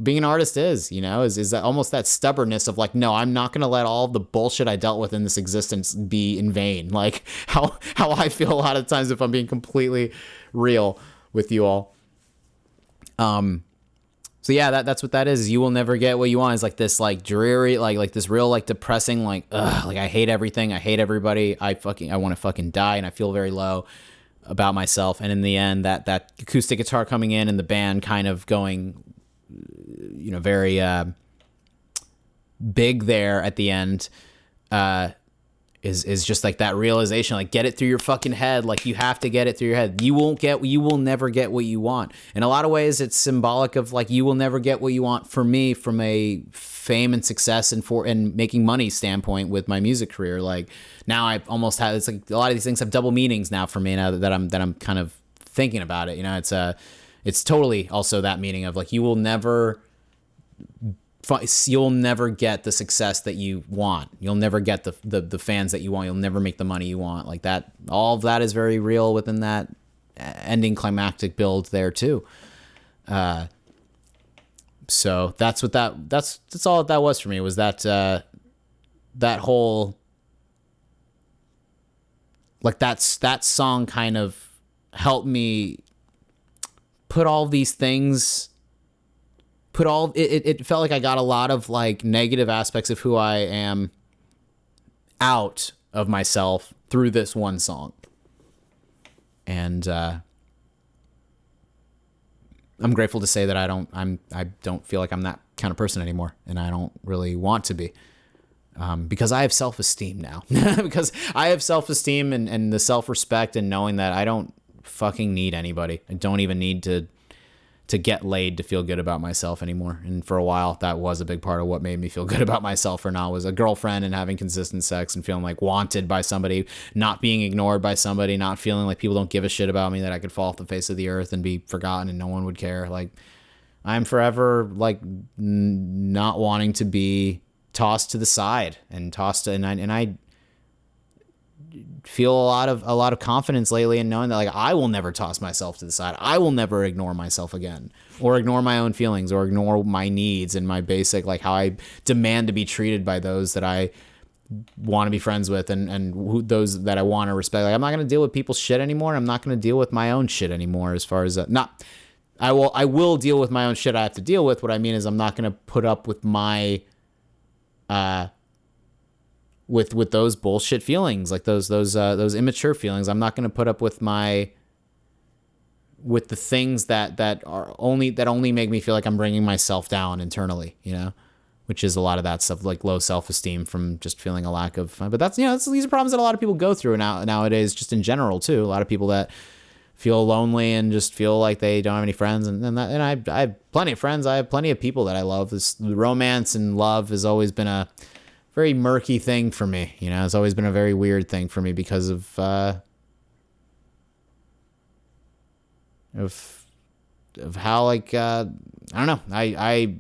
being an artist is that almost that stubbornness of like, no, I'm not going to let all the bullshit I dealt with in this existence be in vain. Like how I feel a lot of times, if I'm being completely real with you all. So yeah, that's what that is. You will never get what you want. Is like this like dreary, like this real like depressing, like I hate everything. I hate everybody. I want to fucking die, and I feel very low about myself. And in the end, that acoustic guitar coming in and the band kind of going, very big there at the end, is just like that realization, like get it through your fucking head. Like you have to get it through your head. You will never get what you want. In a lot of ways, it's symbolic of like, you will never get what you want for me from a fame and success and making money standpoint with my music career. Like now I almost have, it's like a lot of these things have double meanings now for me now that I'm kind of thinking about it. It's totally also that meaning of like, you'll never get the success that you want. You'll never get the fans that you want. You'll never make the money you want. Like that, all of that is very real within that ending climactic build there too. So that's all that was for me, was that whole, like that song kind of helped me put all these things, it felt like I got a lot of like negative aspects of who I am out of myself through this one song. And I'm grateful to say that I don't feel like I'm that kind of person anymore, and I don't really want to be. Because I have self-esteem now. Because I have self-esteem and the self-respect and knowing that I don't fucking need anybody. I don't even need to to get laid to feel good about myself anymore. And for a while, that was a big part of what made me feel good about myself or not, was a girlfriend and having consistent sex and feeling like wanted by somebody, not being ignored by somebody, not feeling like people don't give a shit about me, that I could fall off the face of the earth and be forgotten and no one would care. Like, I'm forever like not wanting to be tossed to the side and tossed to, and I feel a lot of confidence lately in knowing that like I will never toss myself to the side. I will never ignore myself again, or ignore my own feelings, or ignore my needs and my basic, like how I demand to be treated by those that I want to be friends with, and those that I want to respect. Like, I'm not going to deal with people's shit anymore. I'm not going to deal with my own shit anymore. As far as I will deal with my own shit I have to deal with. What I mean is I'm not going to put up with my with those bullshit feelings, like those immature feelings. I'm not going to put up with the things that only make me feel like I'm bringing myself down internally, you know, which is a lot of that stuff, like low self-esteem from just feeling a lack of, but that's, you know, these are problems that a lot of people go through nowadays, just in general too. A lot of people that feel lonely and just feel like they don't have any friends, and I have plenty of friends. I have plenty of people that I love. This romance and love has always been a very murky thing for me, you know. It's always been a very weird thing for me because of how, like, I don't know. I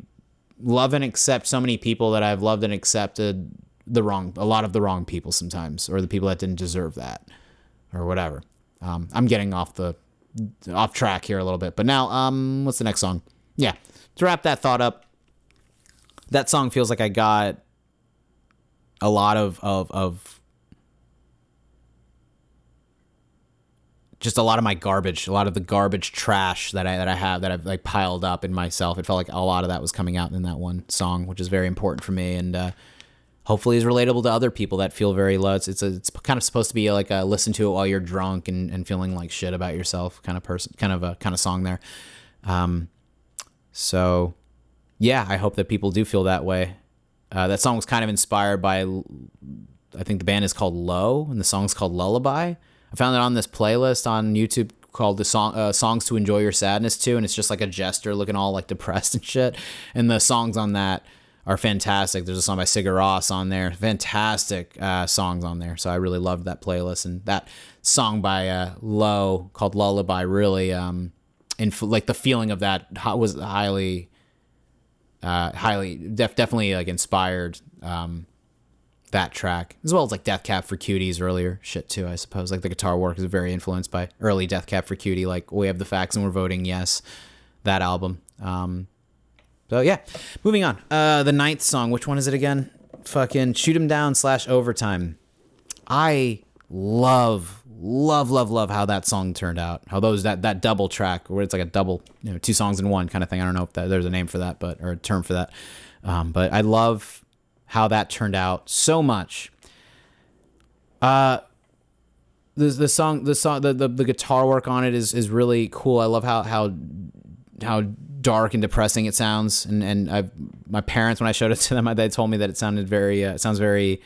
love and accept so many people that I've loved and accepted a lot of the wrong people sometimes, or the people that didn't deserve that, or whatever. I'm getting off track here a little bit, but now, what's the next song? Yeah, to wrap that thought up, that song feels like I got a lot of just a lot of my garbage, a lot of the garbage trash that I've like piled up in myself. It felt like a lot of that was coming out in that one song, which is very important for me, and hopefully is relatable to other people that feel very low. It's kind of supposed to be like a listen to it while you're drunk and feeling like shit about yourself kind of song there. So yeah, I hope that people do feel that way. That song was kind of inspired by, I think the band is called Low, and the song's called Lullaby. I found it on this playlist on YouTube called the Songs to Enjoy Your Sadness To, and it's just like a jester looking all like depressed and shit. And the songs on that are fantastic. There's a song by Sigur Rós on there. Fantastic songs on there. So I really loved that playlist. And that song by Low called Lullaby really, like the feeling of that was definitely like inspired that track, as well as like Death Cab for Cutie's earlier shit too, I suppose. Like the guitar work is very influenced by early Death Cab for Cutie, like We Have the Facts and We're Voting Yes, that album. So yeah, moving on. The ninth song, which one is it again? Fucking Shoot 'Em Down / Overtime. I love how that song turned out. How that double track, where it's like a double, you know, 2 songs in one kind of thing. I don't know if there's a name for that, or a term for that. But I love how that turned out so much. The guitar work on it is really cool. I love how dark and depressing it sounds. And my parents, when I showed it to them, they told me that it sounded sounds very,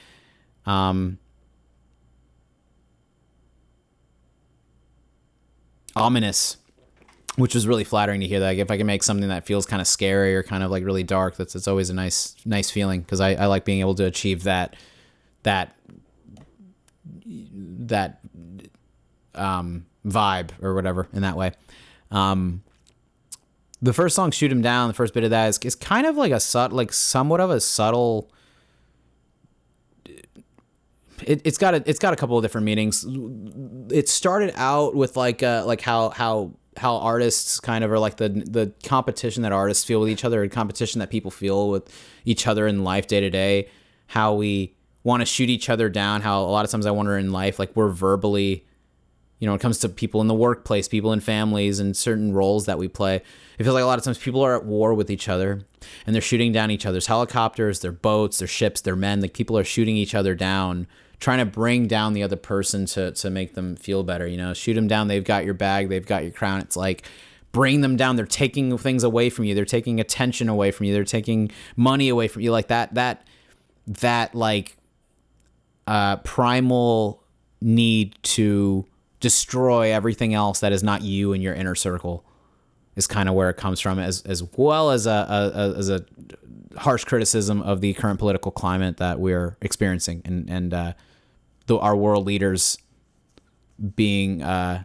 ominous, which was really flattering to hear. That, like, if I can make something that feels kind of scary or kind of like really dark, it's always a nice feeling, because I like being able to achieve that vibe or whatever in that way. The first song, Shoot 'Em Down, the first bit of that is kind of like somewhat of a subtle. It's got a couple of different meanings. It started out with like how artists kind of are like the competition that artists feel with each other, and competition that people feel with each other in life day to day. How we want to shoot each other down. How a lot of times I wonder in life, like, we're verbally, you know, when it comes to people in the workplace, people in families, and certain roles that we play, it feels like a lot of times people are at war with each other, and they're shooting down each other's helicopters, their boats, their ships, their men. Like, people are shooting each other down, trying to bring down the other person to make them feel better. You know, shoot them down. They've got your bag. They've got your crown. It's like, bring them down. They're taking things away from you. They're taking attention away from you. They're taking money away from you. Like that primal need to destroy everything else that is not you and your inner circle. is kind of where it comes from, as well as a harsh criticism of the current political climate that we're experiencing, and our world leaders being. I'll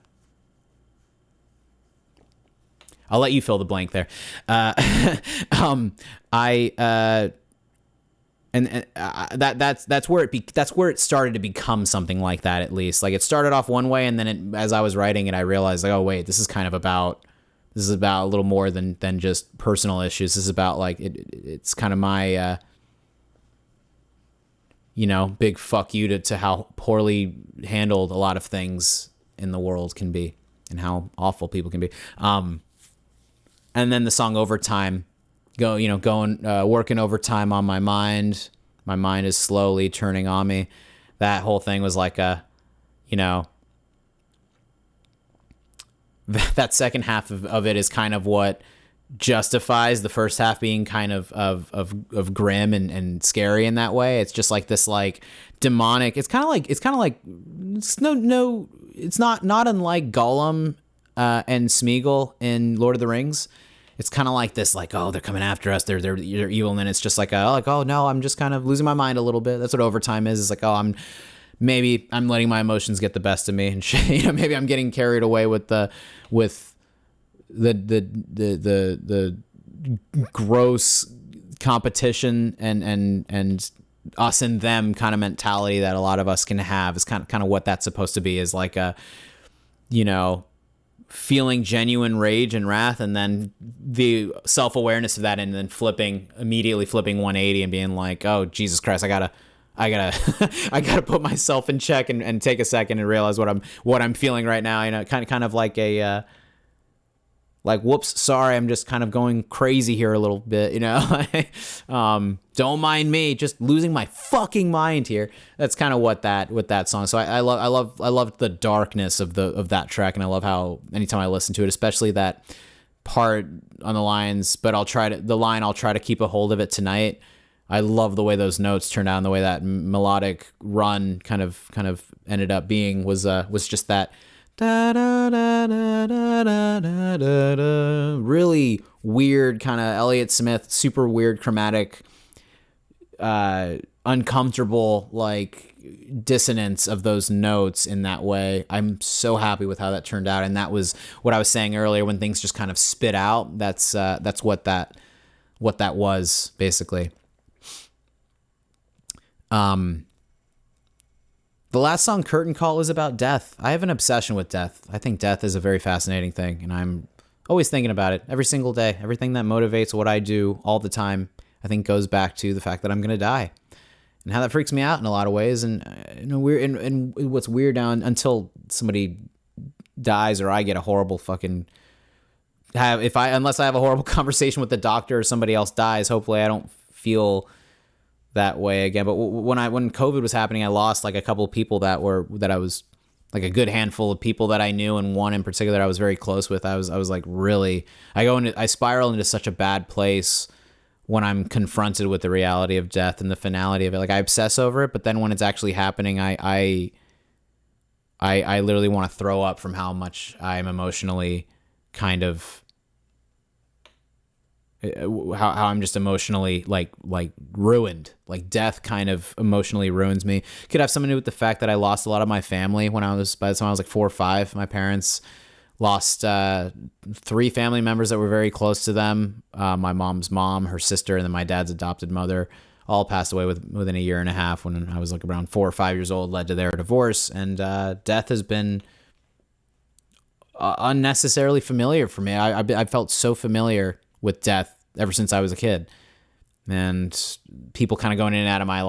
let you fill the blank there. That's where it started to become something like that. At least, like, it started off one way, and then as I was writing it, I realized, like, oh wait, this is about a little more than just personal issues. This is about, like, it's kind of my big fuck you to how poorly handled a lot of things in the world can be, and how awful people can be. And then the song Overtime. Working overtime on my mind. My mind is slowly turning on me. That whole thing was like that second half of it is kind of what justifies the first half being kind of grim and scary in that way. It's just like this, like, demonic. It's not unlike Gollum and Smeagol in Lord of the Rings. It's kind of like this, like, oh, they're coming after us, they're evil, and then it's just like, oh no, I'm just kind of losing my mind a little bit. That's what overtime is. It's like, oh, I'm letting my emotions get the best of me, and maybe I'm getting carried away with the gross competition and us and them kind of mentality that a lot of us can have. Is kind of what that's supposed to be, is like a, feeling genuine rage and wrath, and then the self-awareness of that, and then immediately flipping 180 and being like, oh, Jesus Christ, I gotta I gotta put myself in check and take a second and realize what I'm feeling right now. Kind of like a like, whoops, sorry, I'm just kind of going crazy here a little bit, don't mind me, just losing my fucking mind here. That's kind of what that song. So I love the darkness of that track, and I love how anytime I listen to it, especially that part on the lines, but I'll try to keep a hold of it tonight. I love the way those notes turned out, and the way that melodic run kind of ended up being was just that. Da, da, da, da, da, da, da, da. Really weird kind of Elliott Smith, super weird chromatic, uncomfortable, like, dissonance of those notes in that way. I'm so happy with how that turned out, and that was what I was saying earlier, when things just kind of spit out. That's what that was, basically. The last song, Curtain Call, is about death. I have an obsession with death. I think death is a very fascinating thing, and I'm always thinking about it every single day. Everything that motivates what I do all the time, I think, goes back to the fact that I'm going to die, and how that freaks me out in a lot of ways. And and what's weird now, until somebody dies or I get a horrible fucking unless I have a horrible conversation with the doctor or somebody else dies, hopefully I don't feel that way again. But when COVID was happening, I lost like a couple of people that I was, like, a good handful of people that I knew, and one in particular that I was very close with. I was like, really, I spiral into such a bad place when I'm confronted with the reality of death and the finality of it. Like, I obsess over it, but then when it's actually happening, I literally want to throw up from how much I'm emotionally kind of, how I'm just emotionally like ruined. Like, death kind of emotionally ruins me. Could have something to do with the fact that I lost a lot of my family by the time I was like 4 or 5. My parents lost 3 family members that were very close to them. My mom's mom, her sister, and then my dad's adopted mother all passed away within a year and a half, when I was like around 4 or 5 years old, led to their divorce. And death has been unnecessarily familiar for me. I felt so familiar with death ever since I was a kid, and people kind of going in and out of my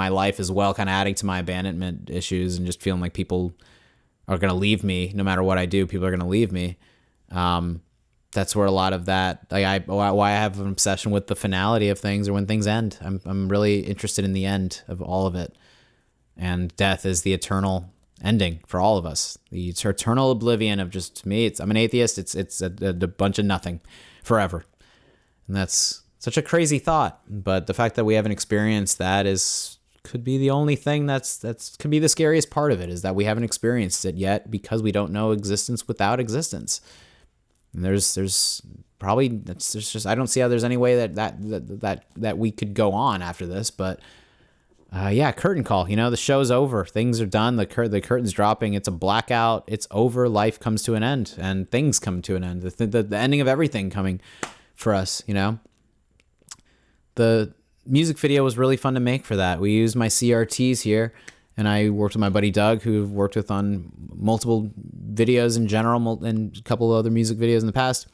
life as well, kind of adding to my abandonment issues, and just feeling like people are going to leave me no matter what I do. People are going to leave me. That's where a lot of that, like, why I have an obsession with the finality of things, or when things end. I'm really interested in the end of all of it, and death is the eternal ending for all of us. The eternal oblivion of just me. I'm an atheist. It's a bunch of nothing forever. And that's such a crazy thought. But the fact that we haven't experienced that could be the only thing that's could be the scariest part of it, is that we haven't experienced it yet, because we don't know existence without existence. And there's probably there's just I don't see how there's any way that we could go on after this. But yeah, curtain call. The show's over. Things are done. The curtain's dropping. It's a blackout. It's over. Life comes to an end, and things come to an end. The ending of everything coming for us. The music video was really fun to make for that. We used my CRTs here, and I worked with my buddy Doug, who I've worked with on multiple videos in general and a couple of other music videos in the past.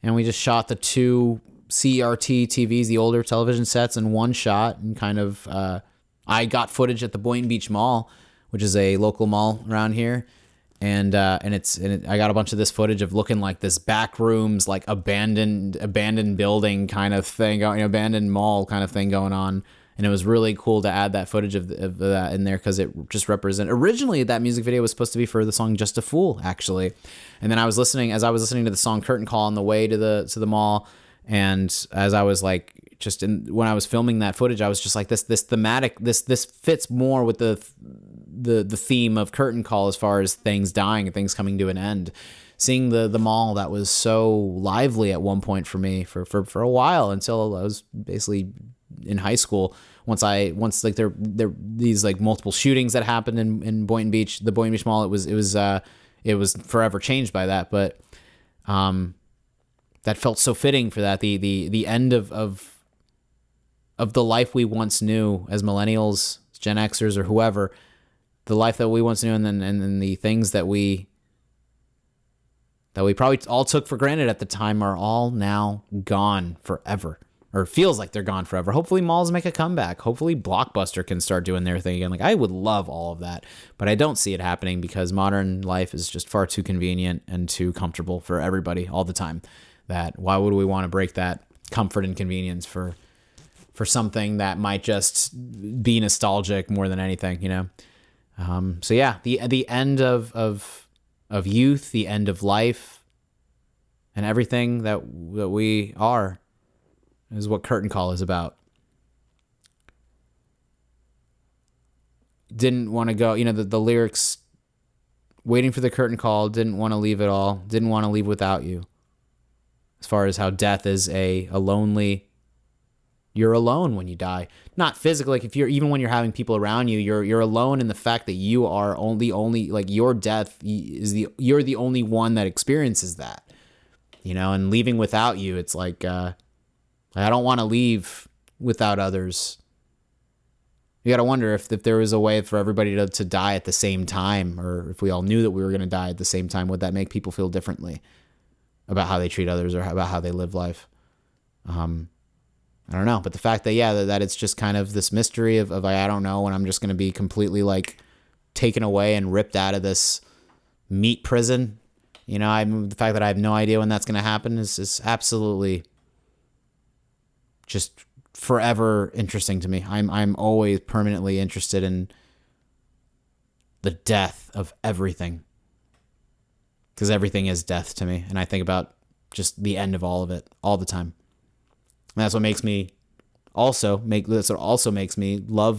And we just shot the 2 CRT TVs, the older television sets, in one shot, and kind of I got footage at the Boynton Beach Mall, which is a local mall around here, and I got a bunch of this footage of looking like this back rooms, like abandoned building kind of thing, abandoned mall kind of thing going on, and it was really cool to add that footage of that in there because it just represented. Originally, that music video was supposed to be for the song "Just a Fool," actually, and then as I was listening to the song "Curtain Call" on the way to the mall, and as I was like. When I was filming that footage, I was just like, this thematic, this fits more with the theme of Curtain Call as far as things dying and things coming to an end. Seeing the mall that was so lively at one point for me for a while until I was basically in high school. Once like there these like multiple shootings that happened in Boynton Beach, the Boynton Beach Mall, it was forever changed by that, but that felt so fitting for that the end of the life we once knew as millennials, Gen Xers, or whoever, the life that we once knew, and then the things that we probably all took for granted at the time are all now gone forever, or feels like they're gone forever. Hopefully malls make a comeback. Hopefully Blockbuster can start doing their thing again. Like, I would love all of that, but I don't see it happening because modern life is just far too convenient and too comfortable for everybody all the time. That why would we want to break that comfort and convenience for something that might just be nostalgic more than anything, So yeah, the end of youth, the end of life, and everything that we are is what Curtain Call is about. Didn't want to go, the lyrics, waiting for the curtain call, didn't want to leave it all, didn't want to leave without you. As far as how death is a lonely. You're alone when you die. Not physically, like even when you're having people around you, you're alone in the fact that you are only like your death you're the only one that experiences that. And leaving without you, it's like I don't want to leave without others. You got to wonder if there was a way for everybody to die at the same time, or if we all knew that we were going to die at the same time, would that make people feel differently about how they treat others or about how they live life? I don't know, but the fact that that it's just kind of this mystery of I don't know when I'm just going to be completely like taken away and ripped out of this meat prison, the fact that I have no idea when that's going to happen is absolutely just forever interesting to me. I'm always permanently interested in the death of everything, because everything is death to me, and I think about just the end of all of it all the time. And that's what makes me love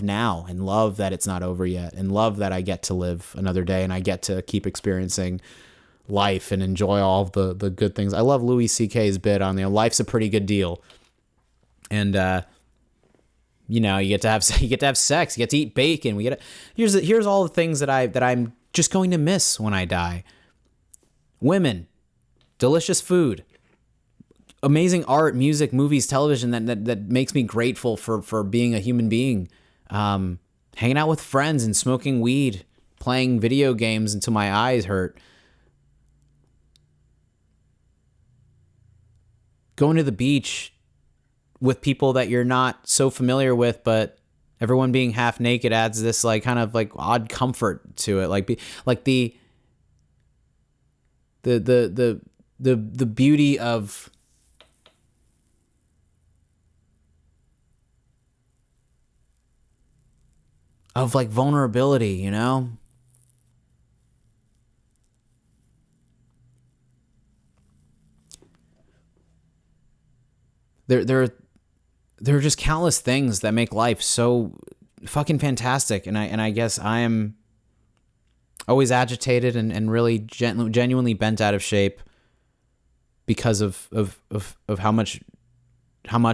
now, and love that it's not over yet, and love that I get to live another day and I get to keep experiencing life and enjoy all of the good things. I love Louis C.K.'s bit on life's a pretty good deal. And you get to have sex, you get to eat bacon. Here's all the things that I'm just going to miss when I die. Women, delicious food, amazing art, music, movies, television that makes me grateful for being a human being. Hanging out with friends and smoking weed, playing video games until my eyes hurt. Going to the beach with people that you're not so familiar with, but everyone being half naked adds this like kind of like odd comfort to it. Like the beauty of like vulnerability, There are just countless things that make life so fucking fantastic, and I guess I am always agitated and really genuinely bent out of shape because of how much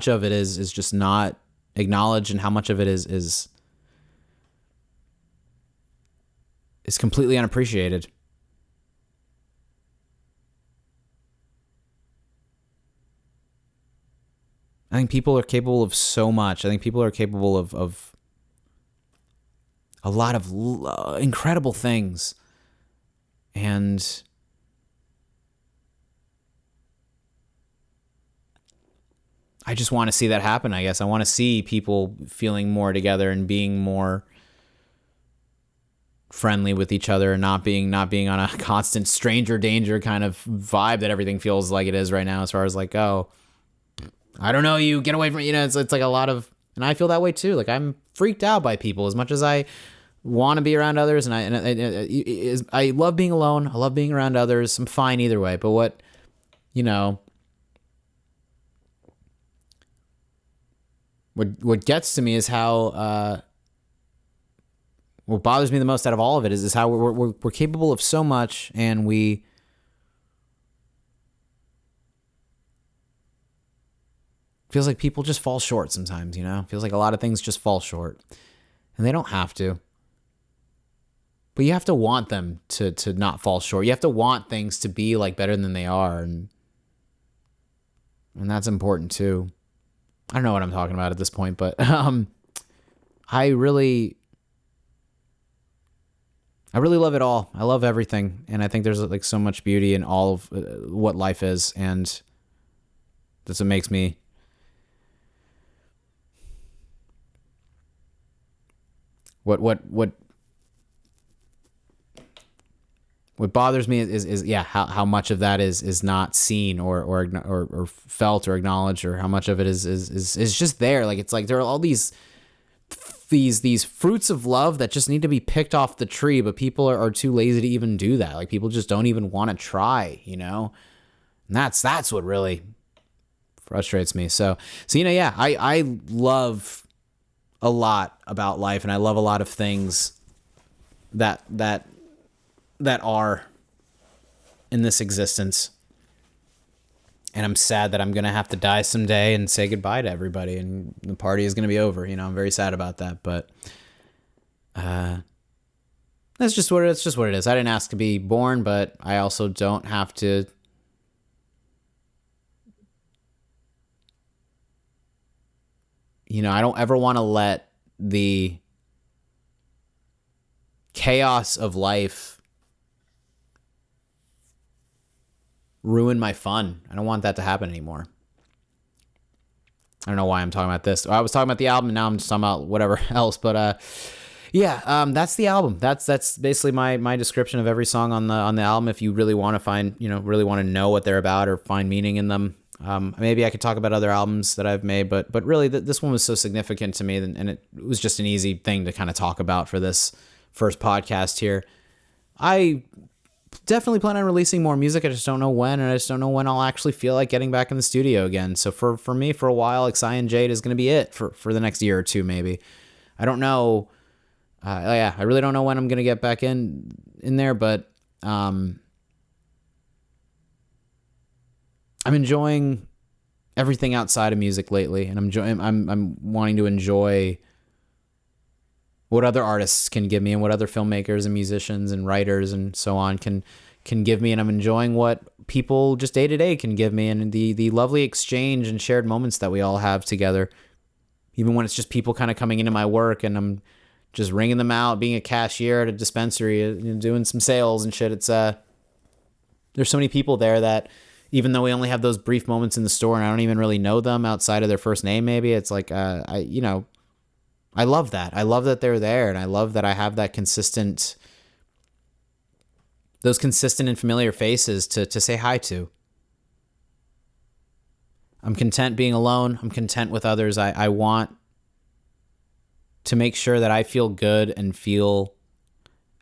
of it is just not acknowledged, and how much of it is completely unappreciated. I think people are capable of so much. I think people are capable of a lot of incredible things. And I just want to see that happen, I guess. I want to see people feeling more together and being more friendly with each other, and not being on a constant stranger danger kind of vibe that everything feels like it is right now, as far as like, oh, I don't know you, get away from me. It's like a lot of, and I feel that way too. Like, I'm freaked out by people as much as I want to be around others, and I love being alone. I love being around others. I'm fine either way. But what gets to me is how what bothers me the most out of all of it is how we're capable of so much, and we feels like people just fall short sometimes. Feels like a lot of things just fall short, and they don't have to. But you have to want them to not fall short. You have to want things to be like better than they are, and that's important too. I don't know what I'm talking about at this point, but I really love it all. I love everything, and I think there's like so much beauty in all of what life is, and that's what makes me what bothers me is how much of that is not seen or felt or acknowledged, or how much of it is just there. Like, it's like there are all these fruits of love that just need to be picked off the tree, but people are too lazy to even do that. Like, people just don't even want to try, and that's what really frustrates me. So I love a lot about life, and I love a lot of things that are in this existence. And I'm sad that I'm going to have to die someday and say goodbye to everybody, and the party is going to be over. I'm very sad about that, but that's just what it is. I didn't ask to be born, but I also don't have to I don't ever want to let the chaos of life ruin my fun. I don't want that to happen anymore. I don't know why I'm talking about this. I was talking about the album, and now I'm just talking about whatever else. But that's the album. That's basically my description of every song on the album. If you really want to find, really want to know what they're about or find meaning in them, maybe I could talk about other albums that I've made. But really, this one was so significant to me, and it was just an easy thing to kind of talk about for this first podcast here. I definitely plan on releasing more music. I just don't know when, and I just don't know when I'll actually feel like getting back in the studio again. So for me, for a while, like, Cyanjade is going to be it for the next year or two, maybe. I don't know. I really don't know when I'm going to get back in there, but I'm enjoying everything outside of music lately, and I'm wanting to enjoy what other artists can give me, and what other filmmakers and musicians and writers and so on can give me. And I'm enjoying what people just day to day can give me, and the lovely exchange and shared moments that we all have together. Even when it's just people kind of coming into my work, and I'm just ringing them out, being a cashier at a dispensary, doing some sales and shit. It's there's so many people there that, even though we only have those brief moments in the store, and I don't even really know them outside of their first name, maybe, it's like I love that. I love that they're there, and I love that I have those consistent and familiar faces to say hi to. I'm content being alone. I'm content with others. I want to make sure that I feel good and feel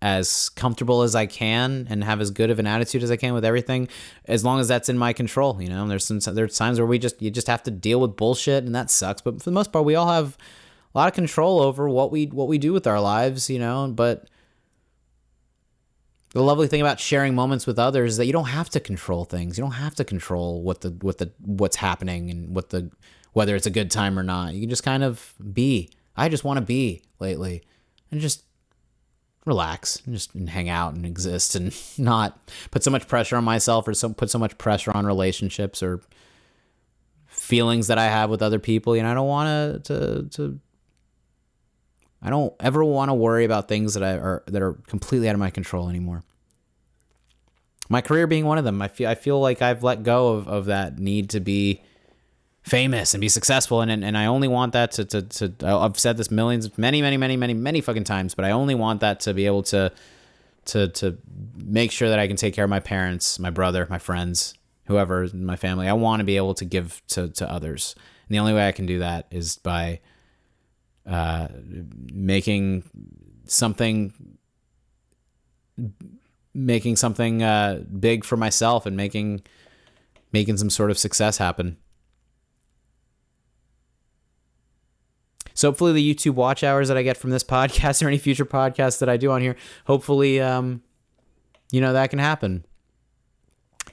as comfortable as I can, and have as good of an attitude as I can with everything, as long as that's in my control. There's times where you just have to deal with bullshit, and that sucks. But for the most part, we all have a lot of control over what we do with our lives, but The lovely thing about sharing moments with others is that you don't have to control things. You don't have to control what's happening and whether it's a good time or not. You can just kind of be. I just want to be lately and just relax and just hang out and exist and not put so much pressure on myself or put so much pressure on relationships or feelings that I have with other people. I don't want to I don't ever want to worry about things that are completely out of my control anymore. My career being one of them. I feel like I've let go of that need to be famous and be successful, and I only want that to I've said this many fucking times, but I only want that to be able to make sure that I can take care of my parents, my brother, my friends, whoever in my family. I want to be able to give to others, and the only way I can do that is by making something big for myself and making some sort of success happen. So hopefully the YouTube watch hours that I get from this podcast or any future podcasts that I do on here, hopefully, that can happen.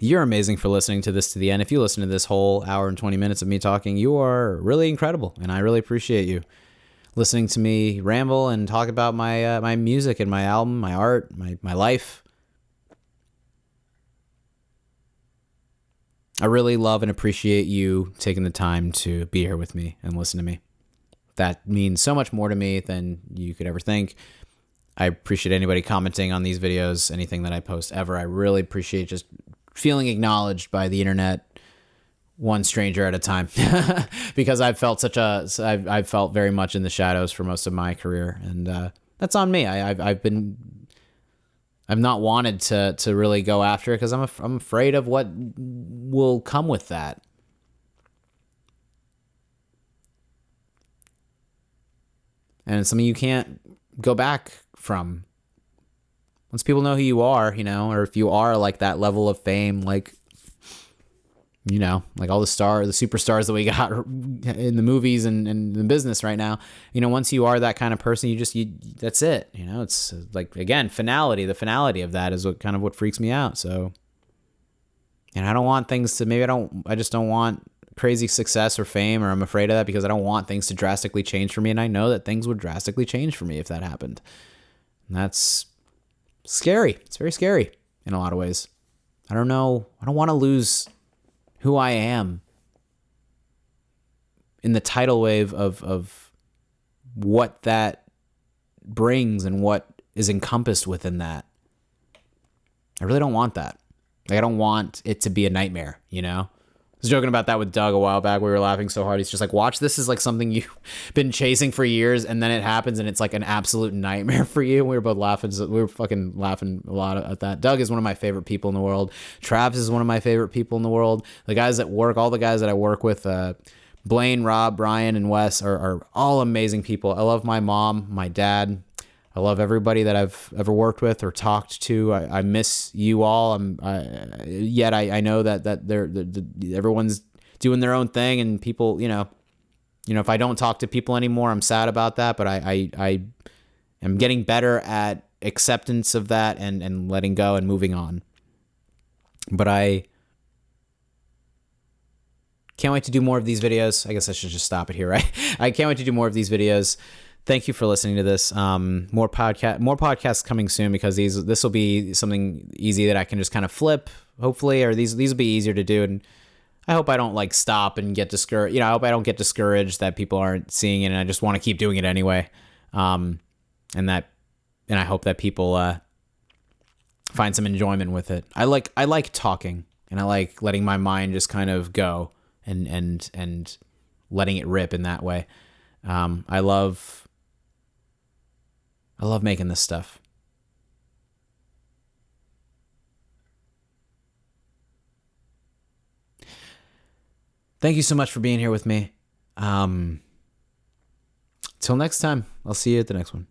You're amazing for listening to this to the end. If you listen to this whole hour and 20 minutes of me talking, you are really incredible, and I really appreciate you listening to me ramble and talk about my music and my album, my art, my life. I really love and appreciate you taking the time to be here with me and listen to me. That means so much more to me than you could ever think. I appreciate anybody commenting on these videos, anything that I post ever. I really appreciate just feeling acknowledged by the internet, one stranger at a time, because I've felt I've felt very much in the shadows for most of my career, and that's on me. I've not wanted to really go after it because I'm afraid of what will come with that. And it's something you can't go back from. Once people know who you are, or if you are like that level of fame, like all the superstars that we got in the movies and the business right now, once you are that kind of person, that's it. It's like, again, finality. The finality of that is what freaks me out. So, and I don't want things to, I just don't want crazy success or fame, or I'm afraid of that because I don't want things to drastically change for me. And I know that things would drastically change for me if that happened. And that's scary. It's very scary in a lot of ways. I don't know. I don't want to lose who I am in the tidal wave of what that brings and what is encompassed within that. I really don't want that. Like, I don't want it to be a nightmare, I was joking about that with Doug a while back. We were laughing so hard. He's just like, watch, this is like something you've been chasing for years, and then it happens, and it's like an absolute nightmare for you. We were both laughing. We were fucking laughing a lot at that. Doug is one of my favorite people in the world. Travis is one of my favorite people in the world. The guys at work, all the guys that I work with, Blaine, Rob, Brian, and Wes are all amazing people. I love my mom, my dad. I love everybody that I've ever worked with or talked to. I miss you all. Yet I know that they're everyone's doing their own thing, and people, if I don't talk to people anymore, I'm sad about that. But I am getting better at acceptance of that and letting go and moving on. But I can't wait to do more of these videos. I guess I should just stop it here, right? I can't wait to do more of these videos. Thank you for listening to this. More podcasts coming soon, because this will be something easy that I can just kind of flip, hopefully, or these will be easier to do. And I hope I don't stop and get discouraged. I hope I don't get discouraged that people aren't seeing it, and I just want to keep doing it anyway. And I hope that people find some enjoyment with it. I like talking, and I like letting my mind just kind of go and letting it rip in that way. I love making this stuff. Thank you so much for being here with me. Till next time, I'll see you at the next one.